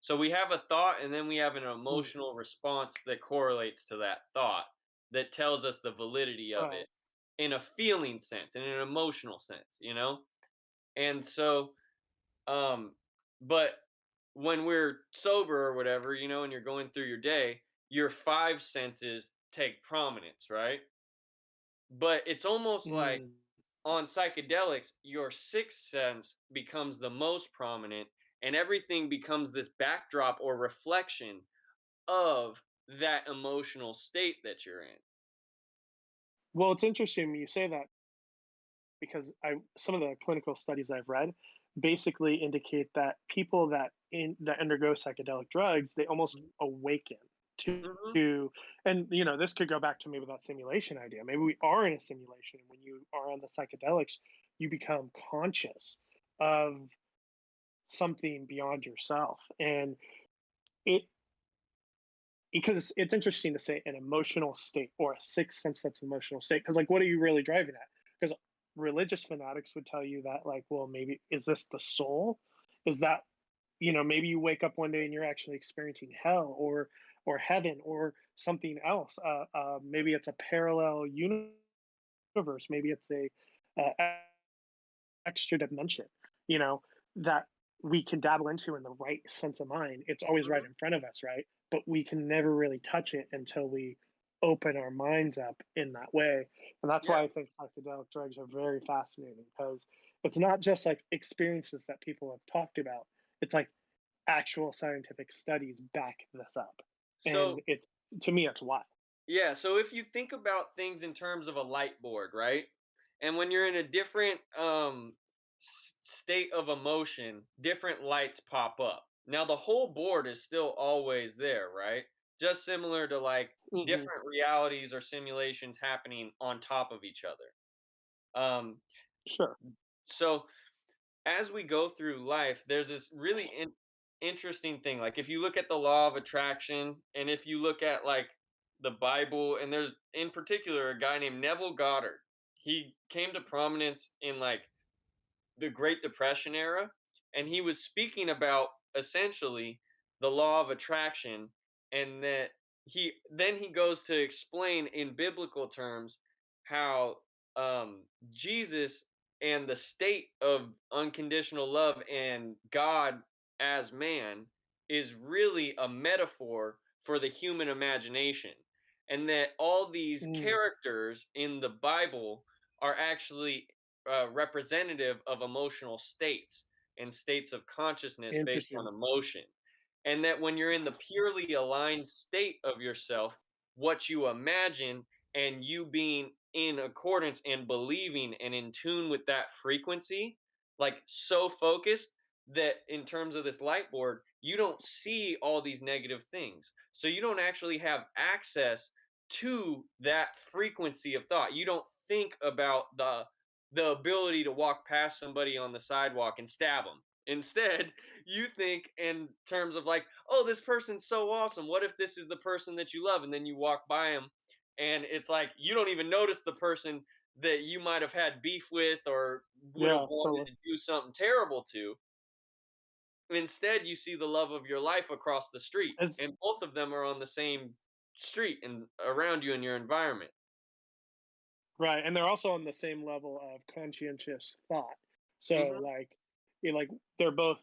So we have a thought, and then we have an emotional response that correlates to that thought that tells us the validity of Right. it. in a feeling sense, in an emotional sense, you know? And so, um, but when we're sober or whatever, you know, and you're going through your day, your five senses take prominence, right? But it's almost like Mm. on psychedelics, your sixth sense becomes the most prominent, and everything becomes this backdrop or reflection of that emotional state that you're in. Well, it's interesting when you say that because some of the clinical studies I've read basically indicate that people that undergo psychedelic drugs, they almost awaken to Mm-hmm. to and this could go back to maybe that simulation idea. Maybe we are in a simulation, and when you are on the psychedelics, you become conscious of something beyond yourself. And it because it's interesting to say an emotional state or a sixth sense that's emotional state, because like what are you really driving at? Because religious fanatics would tell you that, like, well, maybe is this the soul? Is that, maybe you wake up one day and you're actually experiencing hell or heaven or something else. Maybe it's a parallel universe. Maybe it's a extra dimension, you know, that we can dabble into in the right sense of mind. It's always right Mm-hmm. in front of us, right? But we can never really touch it until we open our minds up in that way. And that's Yeah. why I think psychedelic drugs are very fascinating, because it's not just like experiences that people have talked about. It's like actual scientific studies back this up. And So it's, to me, it's wild. yeah, so if you think about things in terms of a light board, right? And when you're in a different state of emotion, different lights pop up. Now the whole board is still always there, right? Just similar to like Hmm. different realities or simulations happening on top of each other. Sure. So as we go through life, there's this really interesting thing. Like if you look at the law of attraction, and if you look at like the Bible, and there's in particular a guy named Neville Goddard. He came to prominence in like the Great Depression era, and he was speaking about essentially the law of attraction, and that he goes to explain in biblical terms how Jesus and the state of unconditional love and God as man is really a metaphor for the human imagination, and that all these Mm, characters in the Bible are actually representative of emotional states and states of consciousness based on interesting. emotion. And that when you're in the purely aligned state of yourself, what you imagine and you being in accordance and believing and in tune with that frequency, like so focused that in terms of this light board, you don't see all these negative things. So you don't actually have access to that frequency of thought. You don't think about the ability to walk past somebody on the sidewalk and stab them. Instead, you think in terms of like, oh, this person's so awesome. What if this is the person that you love? And then you walk by them, and it's like you don't even notice the person that you might have had beef with or would have Yeah, wanted totally. to do something terrible to. Instead, you see the love of your life across the street, It's and both of them are on the same street and around you in your environment. right, and they're also on the same level of conscientious thought. So, Hmm. like, like they're both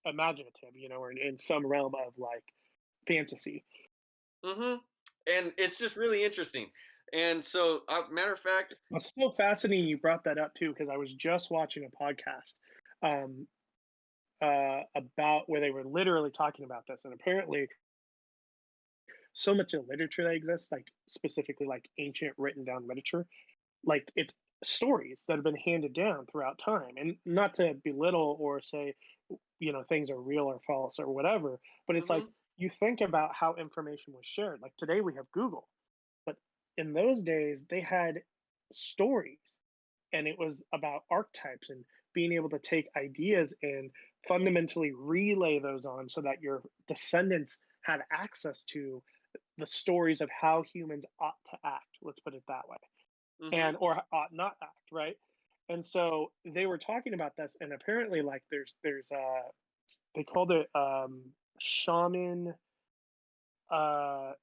imaginative, or in some realm of like fantasy. Hmm. And it's just really interesting. And so, matter of fact, It's so fascinating you brought that up too, because I was just watching a podcast um, about where they were literally talking about this, and apparently, so much of literature that exists, like specifically like ancient written down literature, like it's stories that have been handed down throughout time. And not to belittle or say things are real or false or whatever, but it's like hmm you think about how information was shared. Like today we have Google, but in those days they had stories, and it was about archetypes and being able to take ideas and fundamentally relay those on so that your descendants had access to the stories of how humans ought to act, let's put it that way, hmm and or ought not act, right? And so they were talking about this, and apparently, like, there's they called it shaman, uh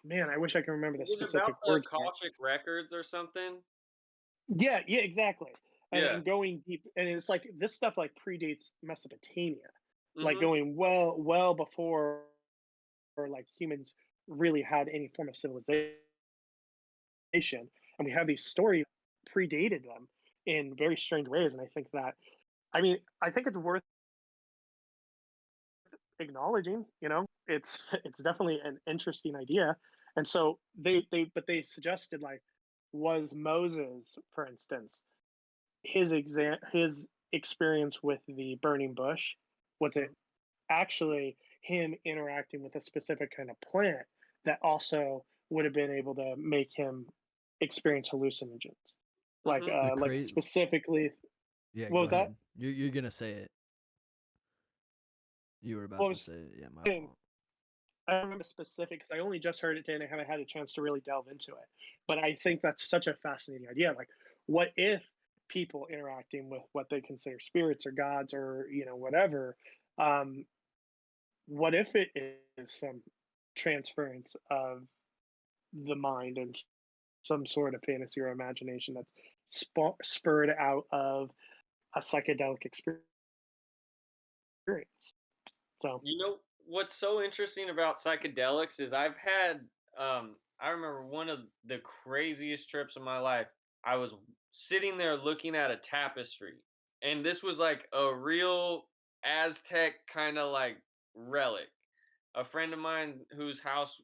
man, I wish I can remember the Was it about specific the words for it. Akashic records or something? Yeah, yeah, exactly. Yeah. And going deep, and it's like this stuff like predates Mesopotamia, like Mhm. going well before or like humans really had any form of civilization. And we have these stories predated them in very strange ways. And I think that, I mean, I think it's worth acknowledging. It's definitely an interesting idea. And so they suggested, like, was Moses, for instance, his experience with the burning bush, was it Mhm. actually him interacting with a specific kind of plant that also would have been able to make him experience hallucinogens, Mhm. like specifically. Yeah, What go was that? ahead. You're gonna say it. You were about What to was say it. Yeah, my saying? fault. I don't remember specific because I only just heard it today and I haven't had a chance to really delve into it. But I think that's such a fascinating idea. Like, what if people interacting with what they consider spirits or gods or whatever, um, what if it is some transference of the mind and some sort of fantasy or imagination that's spurred out of a psychedelic experience? So, You know what's so interesting about psychedelics is I remember one of the craziest trips of my life. I was sitting there looking at a tapestry, and this was like a real Aztec kind of like relic. A friend of mine whose house,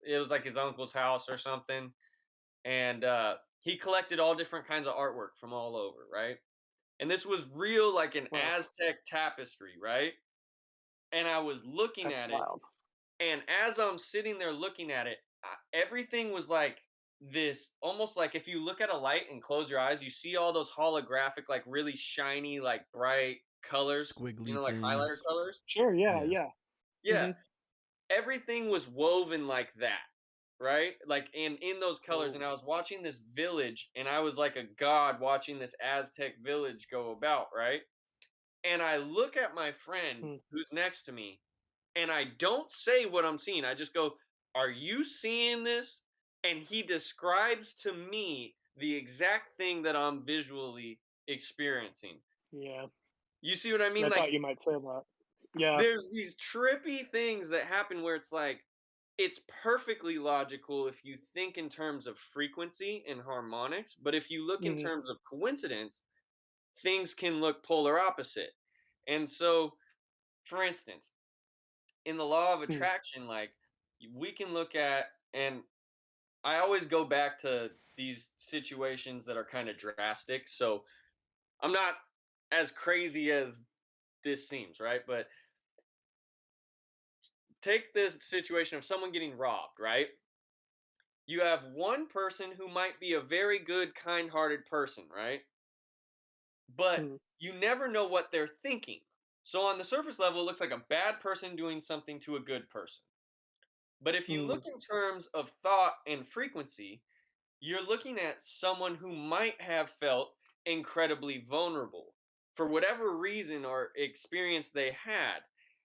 it was like his uncle's house or something, and he collected all different kinds of artwork from all over, right? And this was real like an well, Aztec tapestry, right? And I was looking that's at it, wild. and as I'm sitting there looking at it, everything was like this, almost like if you look at a light and close your eyes, you see all those holographic, like really shiny, like bright colors, Squiggly like highlighter things. colors. Sure. Yeah. Yeah. Yeah. Yeah, Hmm. everything was woven like that, right? Like in those colors. Oh. And I was watching this village, and I was like a god watching this Aztec village go about, right? And I look at my friend Hmm. who's next to me, and I don't say what I'm seeing. I just go, "Are you seeing this?" And he describes to me the exact thing that I'm visually experiencing. Yeah. You see what I mean? I Like, thought you might say that. Yeah. there's these trippy things that happen where it's like, it's perfectly logical if you think in terms of frequency and harmonics, but if you look in Hmm. terms of coincidence, things can look polar opposite. And so, for instance, in the law of Hmm. attraction, like, we can look at, and I always go back to these situations that are kind of drastic. So I'm not as crazy as this seems, right? But take this situation of someone getting robbed, right? You have one person who might be a very good, kind hearted person, right? But Hmm. you never know what they're thinking. So on the surface level, it looks like a bad person doing something to a good person. But if you Hmm. look in terms of thought and frequency, you're looking at someone who might have felt incredibly vulnerable for whatever reason or experience they had.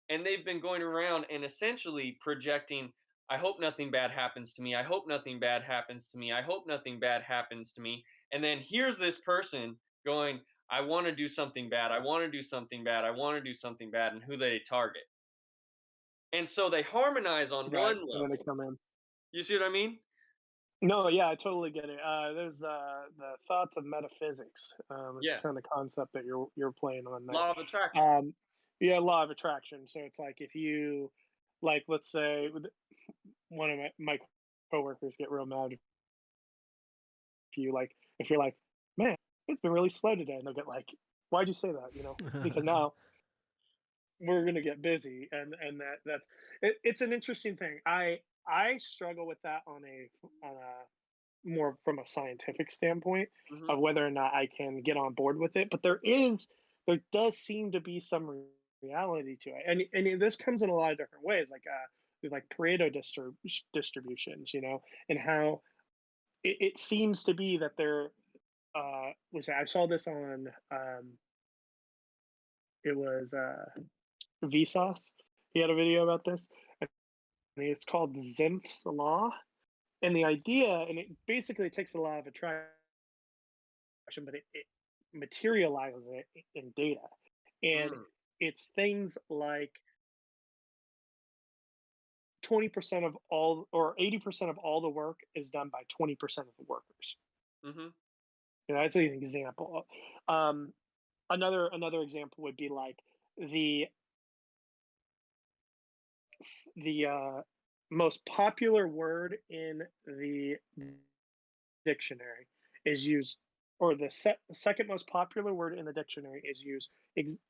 And they've been going around and essentially projecting, I hope nothing bad happens to me. I hope nothing bad happens to me. I hope nothing bad happens to me. And then here's this person going, I want to do something bad. I want to do something bad. I want to do something bad. And who they target. And so they harmonize on Right. one And then they level. come in. You see what I mean? No, yeah, I totally get it. There's the thoughts of metaphysics. It's Yeah. kind of concept that you're playing on there. Law of attraction. Um, yeah, law of attraction. So it's like if you, like, let's say one of my coworkers get real mad if you're like, man, it's been really slow today, and they'll get like, why'd you say that? Because now we're gonna get busy, and it's an interesting thing. I struggle with that on a more from a scientific standpoint Hmm. of whether or not I can get on board with it. But there does seem to be some reality to it, and this comes in a lot of different ways, like with like Pareto distributions, and how it seems to be that which I saw this on it was Vsauce. He had a video about this, and It's called Zinf's law. And the idea, and it basically takes the law of attraction, but it materializes it in data. And Mm, it's things like 20% of all or 80% of all the work is done by 20% of the workers. mm-hmm. That's an example. Um, another example would be like the the most popular word in the dictionary is used, or the second most popular word in the dictionary is used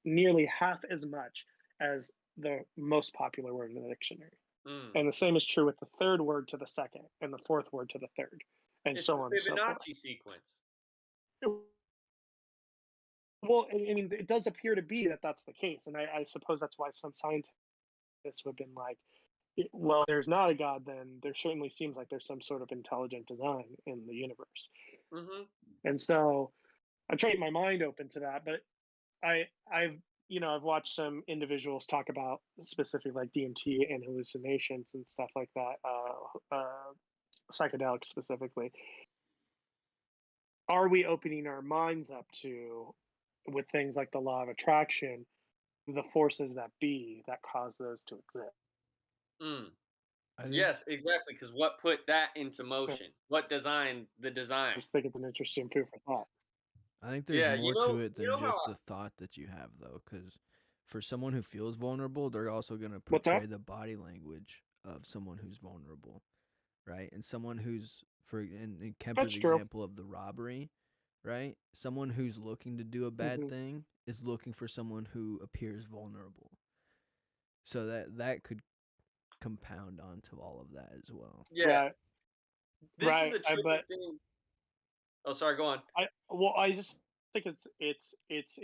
nearly half as much as the most popular word in the dictionary. Mm. And the same is true with the third word to the second and the fourth word to the third, and It's so the on and so forth. Fibonacci sequence. Well, I mean, it does appear to be that that's the case, and I suppose that's why some scientists would have been like, well, there's not a god, then there certainly seems like there's some sort of intelligent design in the universe. Mm-hmm. And so I try to keep my mind open to that, but I've I've watched some individuals talk about specific like DMT and hallucinations and stuff like that, psychedelics specifically. Are we opening our minds up to, with things like the law of attraction, the forces that be that cause those to exist? Mm. I think Yes, exactly. Because what put that into I motion? What designed the design? just think it's an interesting food for thought. there's Yeah, more to it you than know how just the thought that you have, though, because for someone who feels vulnerable, they're also going to What's portray that? the body language of someone who's vulnerable, right? And someone who's, in Kemper's That's true. example of the robbery, right? Someone who's looking to do a bad Hmm. thing is looking for someone who appears vulnerable. So that could compound onto all of that as well. yeah, Right, this is right. a tricky But thing. Oh, sorry, go on. I just think it's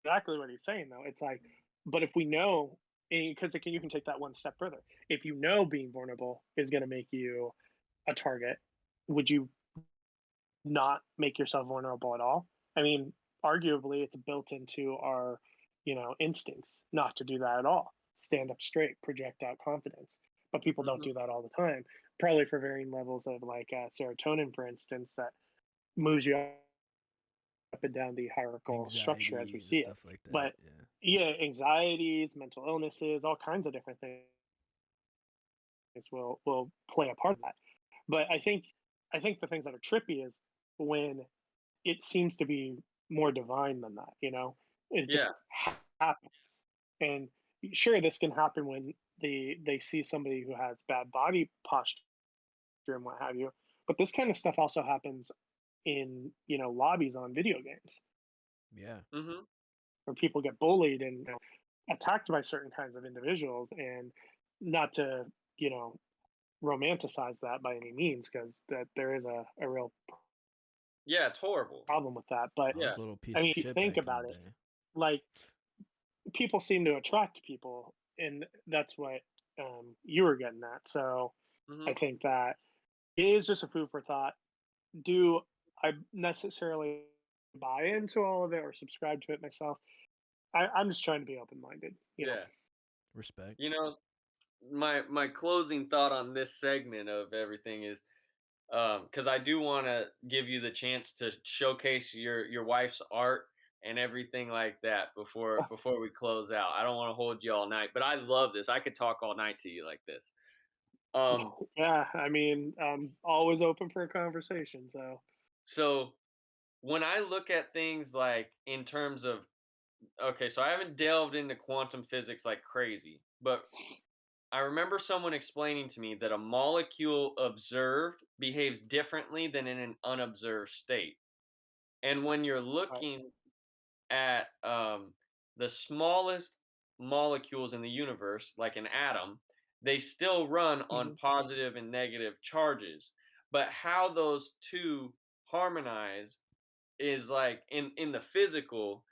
exactly what he's saying though. It's like, but if we know, because you can take that one step further. If you know being vulnerable is going to make you a target, would you not make yourself vulnerable at all? I mean, arguably, it's built into our, instincts not to do that at all. Stand up straight, project out confidence. But people don't Mhm. do that all the time, probably for varying levels of like serotonin, for instance, that moves you up and down the hierarchical structure as we Anxiety and see it. stuff like that. But Yeah. yeah, anxieties, mental illnesses, all kinds of different things will play a part of that. But I think the things that are trippy is when it seems to be more divine than that. It just Yeah. happens. And sure, this can happen when they see somebody who has bad body posture and what have you. But this kind of stuff also happens in lobbies on video games Yeah. Mhm. where people get bullied and attacked by certain kinds of individuals, and not to you know romanticize that by any means, because that there is a real Yeah, it's horrible. problem with that. But I was Yeah. a little I piece mean, of if you shit think back in the about it, day. like, people seem to attract people, and that's what you were getting at. So I Mhm. think that it is just a food for thought. Do I necessarily buy into all of it or subscribe to it myself? I'm just trying to be open minded. Yeah. Respect. You know, my closing thought on this segment of everything is because I do want to give you the chance to showcase your wife's art and everything like that before we close out. I don't want to hold you all night, but I love this. I could talk all night to you like this. Um, Yeah, I mean, I'm always open for a conversation. So, so when I look at things like in terms of okay, so I haven't delved into quantum physics like crazy, but I remember someone explaining to me that a molecule observed behaves differently than in an unobserved state. And when you're right. looking at the smallest molecules in the universe, like an atom, they still run on Mhm. positive and negative charges. But how those two harmonize is like in the physical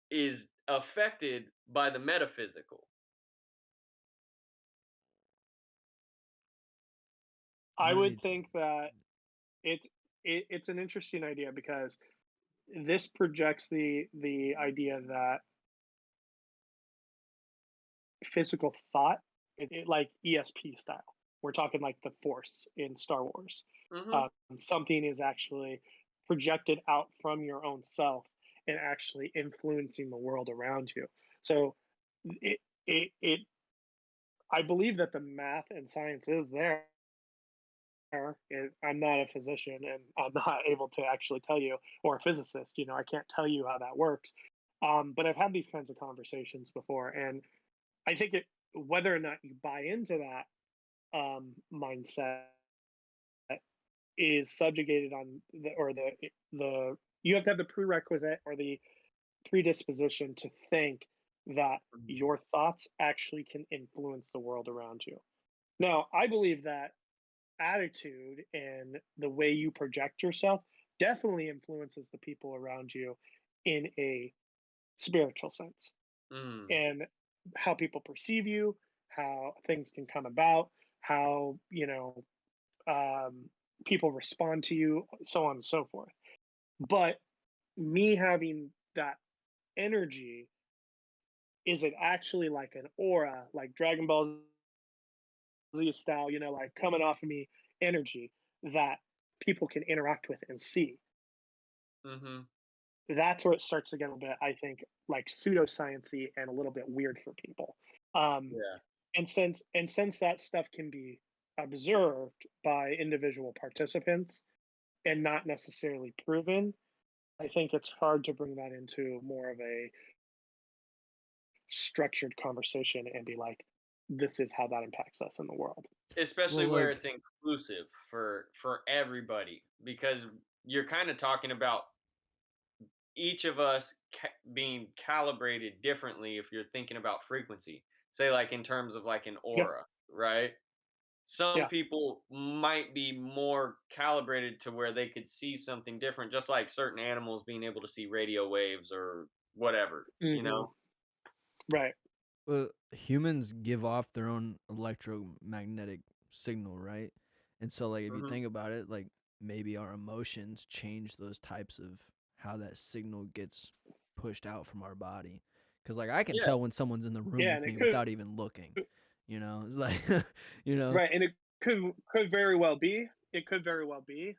is affected by the metaphysical. I'm I gonna would need to. think that it, it's an interesting idea because this projects the idea that physical thought like ESP style. We're talking like the Force in Star Wars. Mm-hmm. Something is actually projected out from your own self and actually influencing the world around you. So it I believe that the math and science is there. I'm not a physician and I'm not able to actually tell you, or a physicist, I can't tell you how that works. But I've had these kinds of conversations before, and I think whether or not you buy into that mindset is subjugated on the you have to have the prerequisite or the predisposition to think that your thoughts actually can influence the world around you. Now, I believe that attitude and the way you project yourself definitely influences the people around you in a spiritual sense, Mm. and how people perceive you, how things can come about, how people respond to you, so on and so forth. But me having that energy, is it actually like an aura, like Dragon Ball Z style, like coming off of me energy that people can interact with and see? Mm-hmm. That's where it starts to get a little bit, I think, like pseudosciency and a little bit weird for people. Um, Yeah. and since that stuff can be observed by individual participants and not necessarily proven, I think it's hard to bring that into more of a structured conversation and be like, this is how that impacts us in the world. Especially Well, where like, it's inclusive for everybody, because you're kind of talking about each of us being calibrated differently if you're thinking about frequency. Say, like, in terms of like an Yeah, aura, right? Some yeah, people might be more calibrated to where they could see something different, just like certain animals being able to see radio waves or whatever, you hmm, know? right, humans give off their own electromagnetic signal, right? And so, like, if you Hmm. think about it, like, maybe our emotions change those types of how that signal gets pushed out from our body. Because, like, I can Yeah. tell when someone's in the room yeah, with and it me could, without even looking. It's like, you know, right, and it could very well be. It could very well be.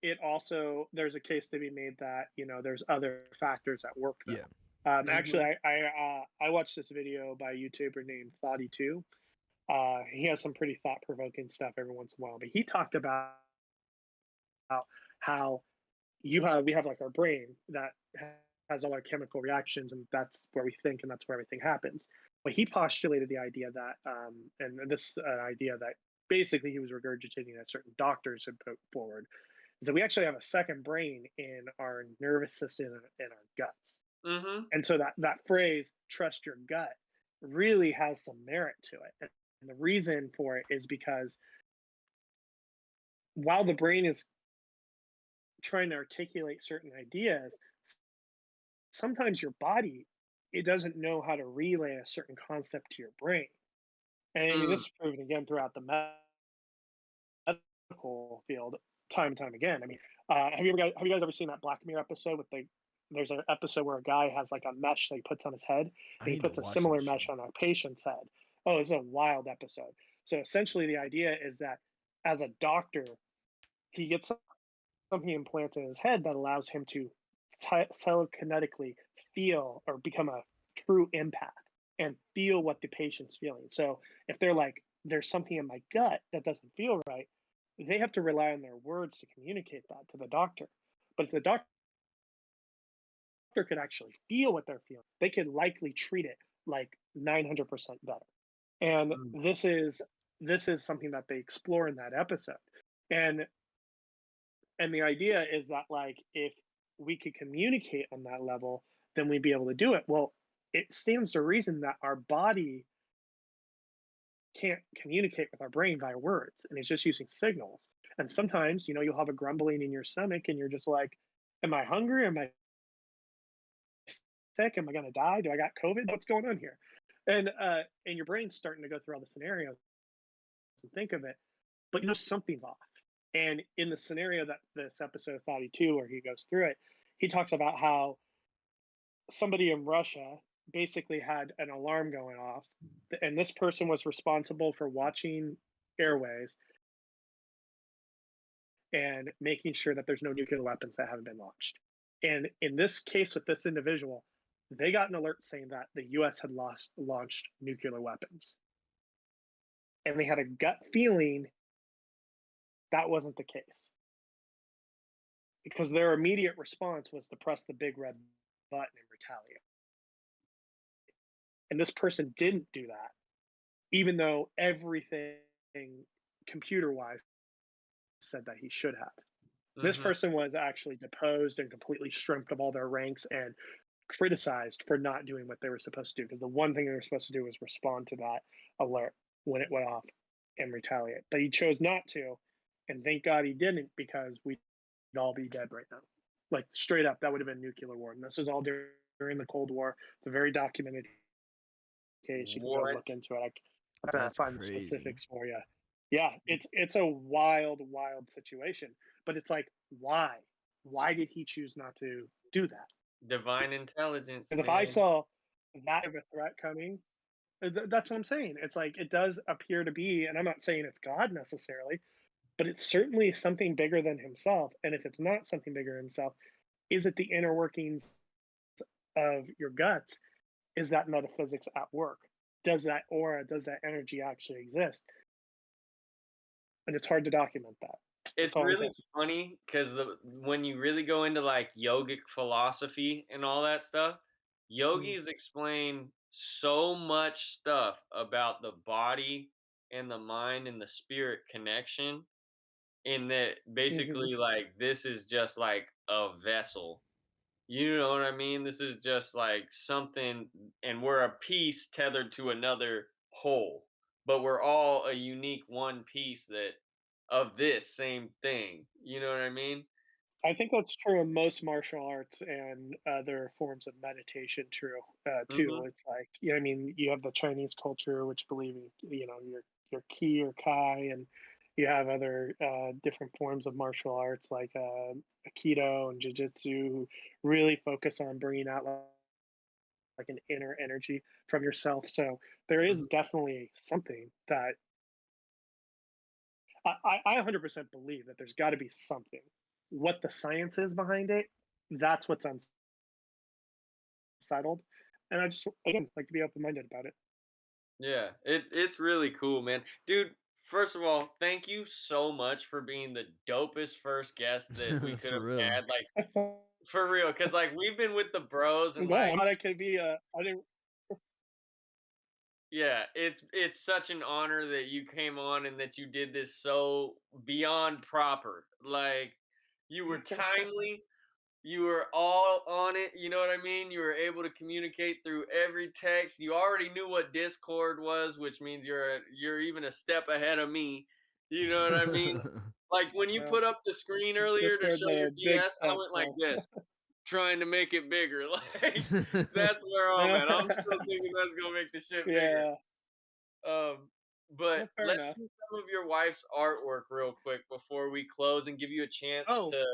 It also, there's a case to be made that there's other factors at work yeah. though. Actually, Hmm. I watched this video by a YouTuber named Thoughty2. He has some pretty thought provoking stuff every once in a while, but he talked about how we have like our brain that has all our chemical reactions, and that's where we think, and that's where everything happens. But he postulated the idea that, and this idea that basically he was regurgitating that certain doctors had put forward, is that we actually have a second brain in our nervous system and our guts. Hmm. And so that phrase, trust your gut, really has some merit to it. And the reason for it is because while the brain is trying to articulate certain ideas, sometimes your body, it doesn't know how to relay a certain concept to your brain. And I mean, this Mm. is proven again throughout the medical field, time and time again. I mean, have you guys ever seen that Black Mirror episode with there's an episode where a guy has like a mesh that he puts on his head, I and he need to puts a watch that similar mesh show. on a patient's head. Oh, it's a wild episode. So essentially, the idea is that as a doctor, he gets something implanted in his head that allows him to telekinetically feel or become a true empath and feel what the patient's feeling. So if they're like, there's something in my gut that doesn't feel right, they have to rely on their words to communicate that to the doctor. But if the doctor could actually feel what they're feeling, they could likely treat it like 900% better. And Mm. this is something that they explore in that episode. And the idea is that, like, if we could communicate on that level, then we'd be able to do it. Well, it stands to reason that our body can't communicate with our brain via words, and it's just using signals. And sometimes, you'll have a grumbling in your stomach, and you're just like, am I hungry? Am I sick? Am I going to die? Do I got COVID? What's going on here? And your brain's starting to go through all the scenarios and think of it, but something's off. And in the scenario that this episode of 32, where he goes through it, he talks about how somebody in Russia basically had an alarm going off, and this person was responsible for watching airways and making sure that there's no nuclear weapons that haven't been launched. And in this case with this individual, they got an alert saying that the US had launched nuclear weapons. And they had a gut feeling that wasn't the case. Because their immediate response was to press the big red button and retaliate. And this person didn't do that, even though everything computer wise said that he should have. This person was actually deposed and completely stripped of all their ranks and criticized for not doing what they were supposed to do, because the one thing they were supposed to do was respond to that alert when it went off and retaliate. But he chose not to, and thank God he didn't, because we'd all be dead right now. Like, straight up, that would have been nuclear war. And this was all during the Cold War. It's a very documented case. You can go look into it. I can find the specifics for you. Yeah, it's a wild situation. But it's like, why? Why did he choose not to do that? Divine intelligence. Because if I saw that of a threat coming, that's what I'm saying. It's like, it does appear to be, and I'm not saying it's God necessarily, but it's certainly something bigger than himself. And if it's not something bigger than himself, is it the inner workings of your guts? Is that metaphysics at work? Does that aura, does that energy actually exist? And it's hard to document that. It's really funny because when you really go into like yogic philosophy and all that stuff, yogis explain so much stuff about the body and the mind and the spirit connection, in that basically like this is just like a vessel. You know what I mean? This is just like something, and we're a piece tethered to another whole, but we're all a unique one piece that of this same thing. You know what I mean? I think that's true in most martial arts and other forms of meditation. True, too. It's like, you know, I mean, you have the Chinese culture, which believe in, you know, your ki or kai, and you have other different forms of martial arts like aikido and jiu-jitsu, who really focus on bringing out like an inner energy from yourself. So there is definitely something that I 100% believe that there's got to be something. What the science is behind it, that's what's unsettled. And I just, again, like to be open minded about it. Yeah, it's really cool, man. Dude, first of all, thank you so much for being the dopest first guest that we could have had. Like, for real, because like we've been with the bros and like, I could be I didn't. yeah, it's such an honor that you came on and that you did this so beyond proper. Like, you were timely, you were all on it, you know what I mean? You were able to communicate through every text. You already knew what Discord was, which means you're even a step ahead of me. You know what I mean? Like when you put up the screen earlier to show your DS, I went like this, trying to make it bigger. Like, that's where I'm at. I'm still thinking that's gonna make the shit bigger. But Fair let's enough. see some of your wife's artwork real quick before we close and give you a chance to,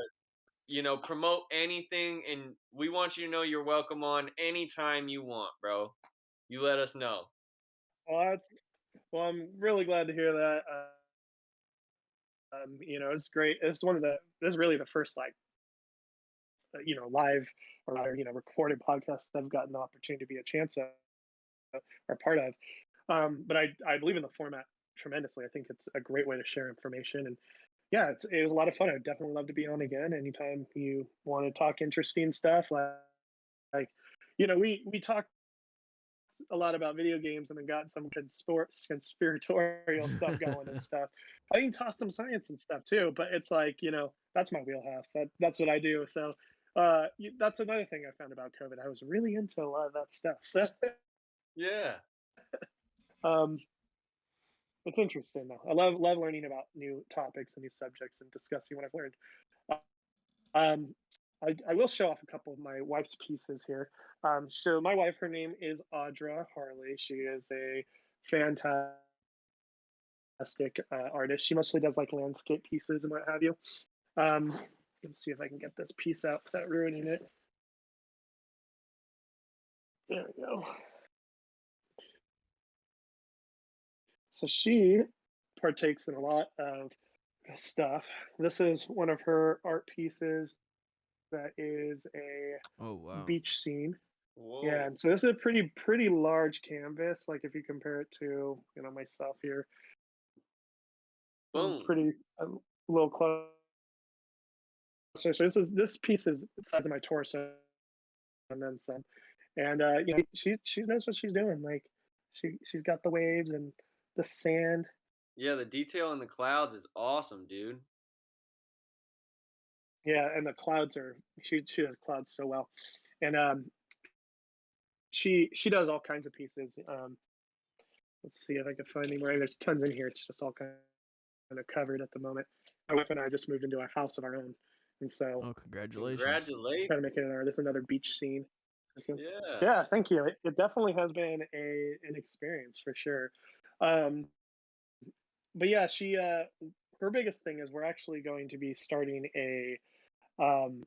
you know, promote anything. And we want you to know you're welcome on anytime you want, bro. You let us know. Well, I'm really glad to hear that. You know, it's great. It's this is really the first, like, you know, live or, you know, recorded podcast I've gotten the opportunity to be a chance of or part of. But I believe in the format tremendously. I think it's a great way to share information. And yeah, it was a lot of fun. I'd definitely love to be on again anytime you want to talk interesting stuff. Like, you know, we talked a lot about video games and then got some conspiratorial stuff going and stuff. I can toss some science and stuff too, but it's like, you know, that's my wheelhouse. That's what I do. So that's another thing I found about COVID. I was really into a lot of that stuff. So Yeah. it's interesting though. I love learning about new topics and new subjects and discussing what I've learned. Um, I will show off a couple of my wife's pieces here. So my wife, her name is Audra Harley. She is a fantastic artist. She mostly does like landscape pieces and what have you. Let's see if I can get this piece out without ruining it. There we go. So she partakes in a lot of stuff. This is one of her art pieces that is a Oh wow. beach scene. Yeah, Whoa. and so this is a pretty large canvas. Like if you compare it to myself here, Boom. pretty a little closer. So this piece is the size of my torso and then some. And she knows what she's doing. Like she's got the waves and the sand. Yeah, the detail in the clouds is awesome, dude. Yeah, and the clouds are she does clouds so well. And she does all kinds of pieces. Let's see if I can find any more. There's tons in here. It's just all kind of covered at the moment. My wife and I just moved into a house of our own, and so Oh, congratulations. Congratulations. trying to make it this another beach scene. Yeah. Yeah, thank you. It definitely has been an experience for sure. Um, but yeah, she her biggest thing is we're actually going to be starting um,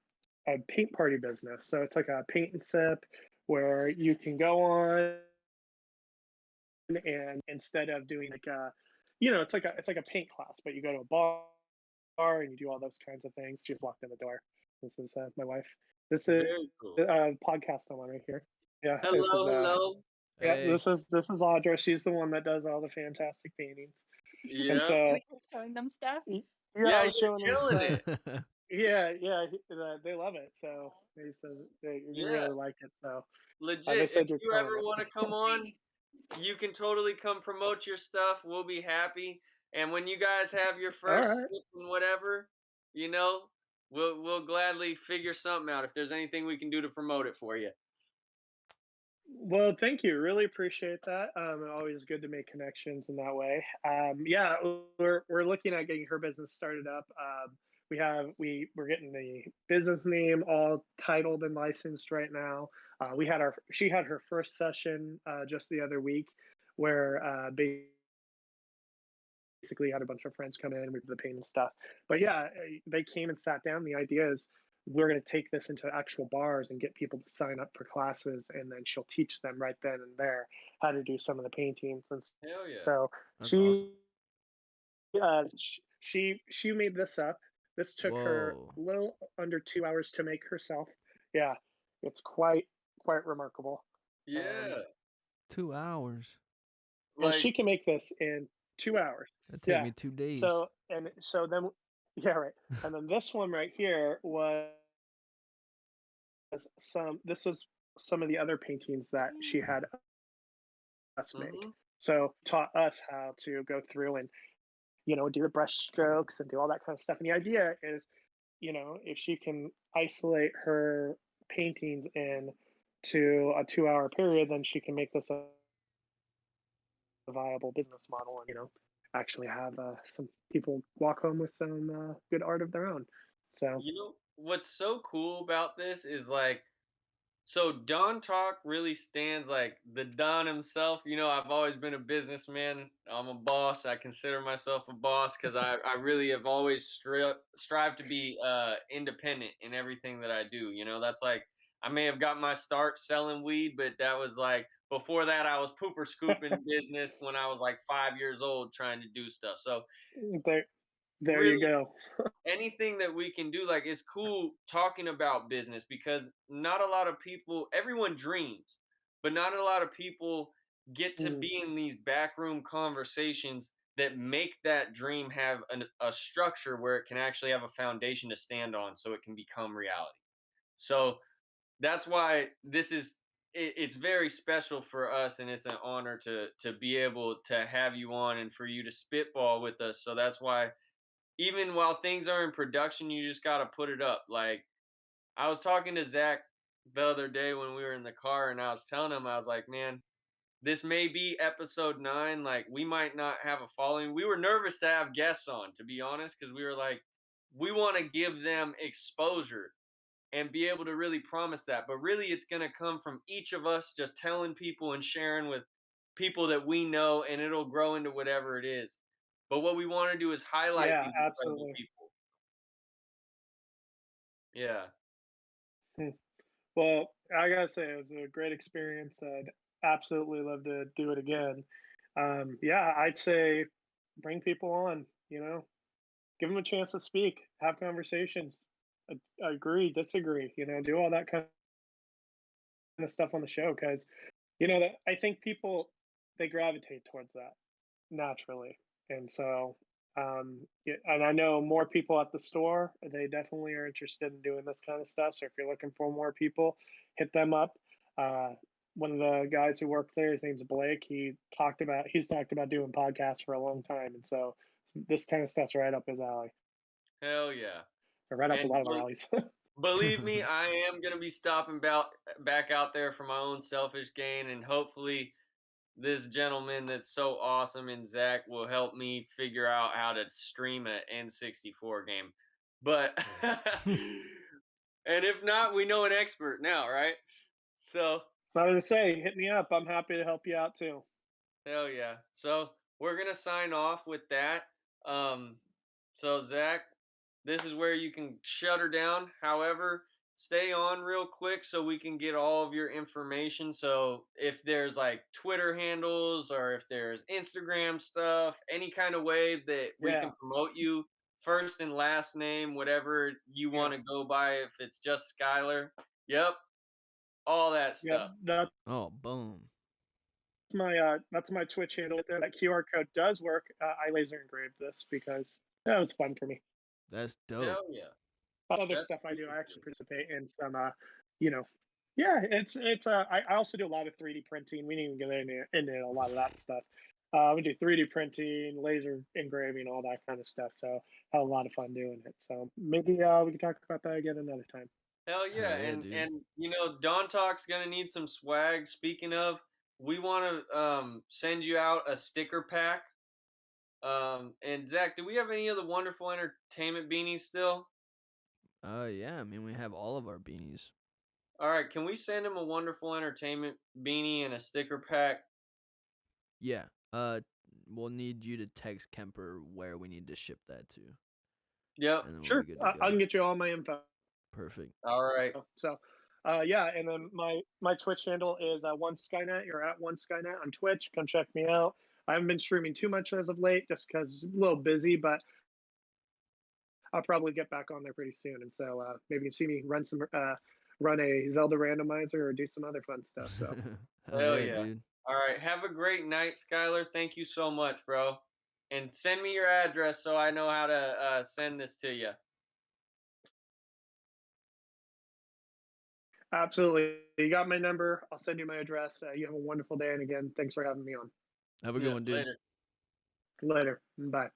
a paint party business. So it's like a paint and sip where you can go on and instead of doing like it's like a paint class, but you go to a bar and you do all those kinds of things. She just walked in the door. This is my wife. This is Very cool. podcast I'm on right here. Yeah, this is Hello. yeah, Hey. this is Audra. She's the one that does all the fantastic paintings. And Yeah. so You were showing them stuff. yeah, Yeah, I was you're showing them killing stuff. it. Yeah, they love it. So they said they Yeah. really like it. So they Legit. said If you're you killing ever it. want to come on, you can totally come promote your stuff. We'll be happy. And when you guys have your All first right. sip and whatever, you know, we'll gladly figure something out if there's anything we can do to promote it for you. Well, thank you. Really appreciate that. Always good to make connections in that way. Yeah, we're looking at getting her business started up. We're getting the business name all titled and licensed right now. She had her first session just the other week, where basically had a bunch of friends come in, we did the paint and stuff. But yeah, they came and sat down. The idea is we're going to take this into actual bars and get people to sign up for classes, and then she'll teach them right then and there how to do some of the paintings. And Hell yeah. so That's awesome. she made this up. This took her Whoa. a little under 2 hours to make herself. Yeah, it's quite remarkable. Yeah. 2 hours. And Like, she can make this in 2 hours. That'd take Yeah. me 2 days. So then, yeah, right. And then this one right here was This was some of the other paintings that she had us make. mhm. So taught us how to go through and do the brush strokes and do all that kind of stuff. And the idea is, if she can isolate her paintings in to a 2 hour period, then she can make this a viable business model and actually have some people walk home with some good art of their own. So You know what's so cool about this is like, so Don Talk really stands like the Don himself. You know, I've always been a businessman. I'm a boss. I consider myself a boss because I really have always strived to be independent in everything that I do. You know, that's like, I may have got my start selling weed, but that was like, before that, I was pooper scooping business when I was like 5 years old trying to do stuff. So there you really, go. anything that we can do, like, it's cool talking about business because not a lot of people, everyone dreams, but not a lot of people get to Mm, be in these backroom conversations that make that dream have a structure where it can actually have a foundation to stand on so it can become reality. So that's why it's very special for us, and it's an honor to be able to have you on and for you to spitball with us. So that's why, even while things are in production, you just got to put it up. Like, I was talking to Zack the other day when we were in the car, and I was telling him, I was like, man, this may be episode 9. Like, we might not have a following. We were nervous to have guests on, to be honest, because we were like, we want to give them exposure and be able to really promise that. But really, it's going to come from each of us just telling people and sharing with people that we know, and it'll grow into whatever it is. But what we want to do is highlight yeah, these incredible absolutely. people. Yeah. Hmm. Well, I gotta say it was a great experience. I'd absolutely love to do it again. Yeah, I'd say bring people on. Give them a chance to speak, have conversations, agree, disagree. Do all that kind of stuff on the show because that I think people they gravitate towards that naturally, and so yeah, and I know more people at the store. They definitely are interested in doing this kind of stuff. So if you're looking for more people, hit them up. Uh, One of the guys who works there, his name's Blake. He's talked about doing podcasts for a long time, and so this kind of stuff's right up his alley, Hell yeah. or right up a And lot of our alleys. believe me, I am gonna be stopping back out there for my own selfish gain, and hopefully this gentleman that's so awesome and Zack will help me figure out how to stream an N64 game. But and if not, we know an expert now, right? So So to say, hit me up. I'm happy to help you out too. hell yeah. So we're gonna sign off with that. Um, so Zack, this is where you can shut her down. However, stay on real quick so we can get all of your information. So if there's like Twitter handles or if there's Instagram stuff, any kind of way that we can Yeah, promote you, first and last name, whatever you yeah, want to go by, if it's just Skyler. Yep, all that yeah. stuff. Oh, boom. That's my Twitch handle. There, that QR code does work. I laser engraved this because it's fun for me. That's dope. Hell yeah. Other That's stuff I do, super I actually cool. participate in some. You know, yeah, it's. I also do a lot of 3D printing. We didn't even get into a lot of that stuff. We do 3D printing, laser engraving, all that kind of stuff. So had a lot of fun doing it. So maybe we can talk about that again another time. Hell yeah, Hell yeah, and dude. Dawn Talk's gonna need some swag. Speaking of, we want to send you out a sticker pack. And Zack, do we have any of the wonderful entertainment beanies still? Yeah, I mean, we have all of our beanies. All right, can we send him a wonderful entertainment beanie and a sticker pack? Yeah. We'll need you to text Kemper where we need to ship that to, Yep. and then we'll Sure, be good to I go. can get you all my info. Perfect. All right. So, yeah, and then my Twitch handle is one Skynet. You're at one Skynet on Twitch. Come check me out. I haven't been streaming too much as of late, just because it's a little busy, but I'll probably get back on there pretty soon. And so maybe you see me run a Zelda randomizer or do some other fun stuff. So Hell yeah, yeah. dude. All right. Have a great night, Skyler. Thank you so much, bro. And send me your address so I know how to send this to you. absolutely, you got my number. I'll send you my address. You have a wonderful day, and again, thanks for having me on. Have a Yeah, good one, dude. later. Later. Bye.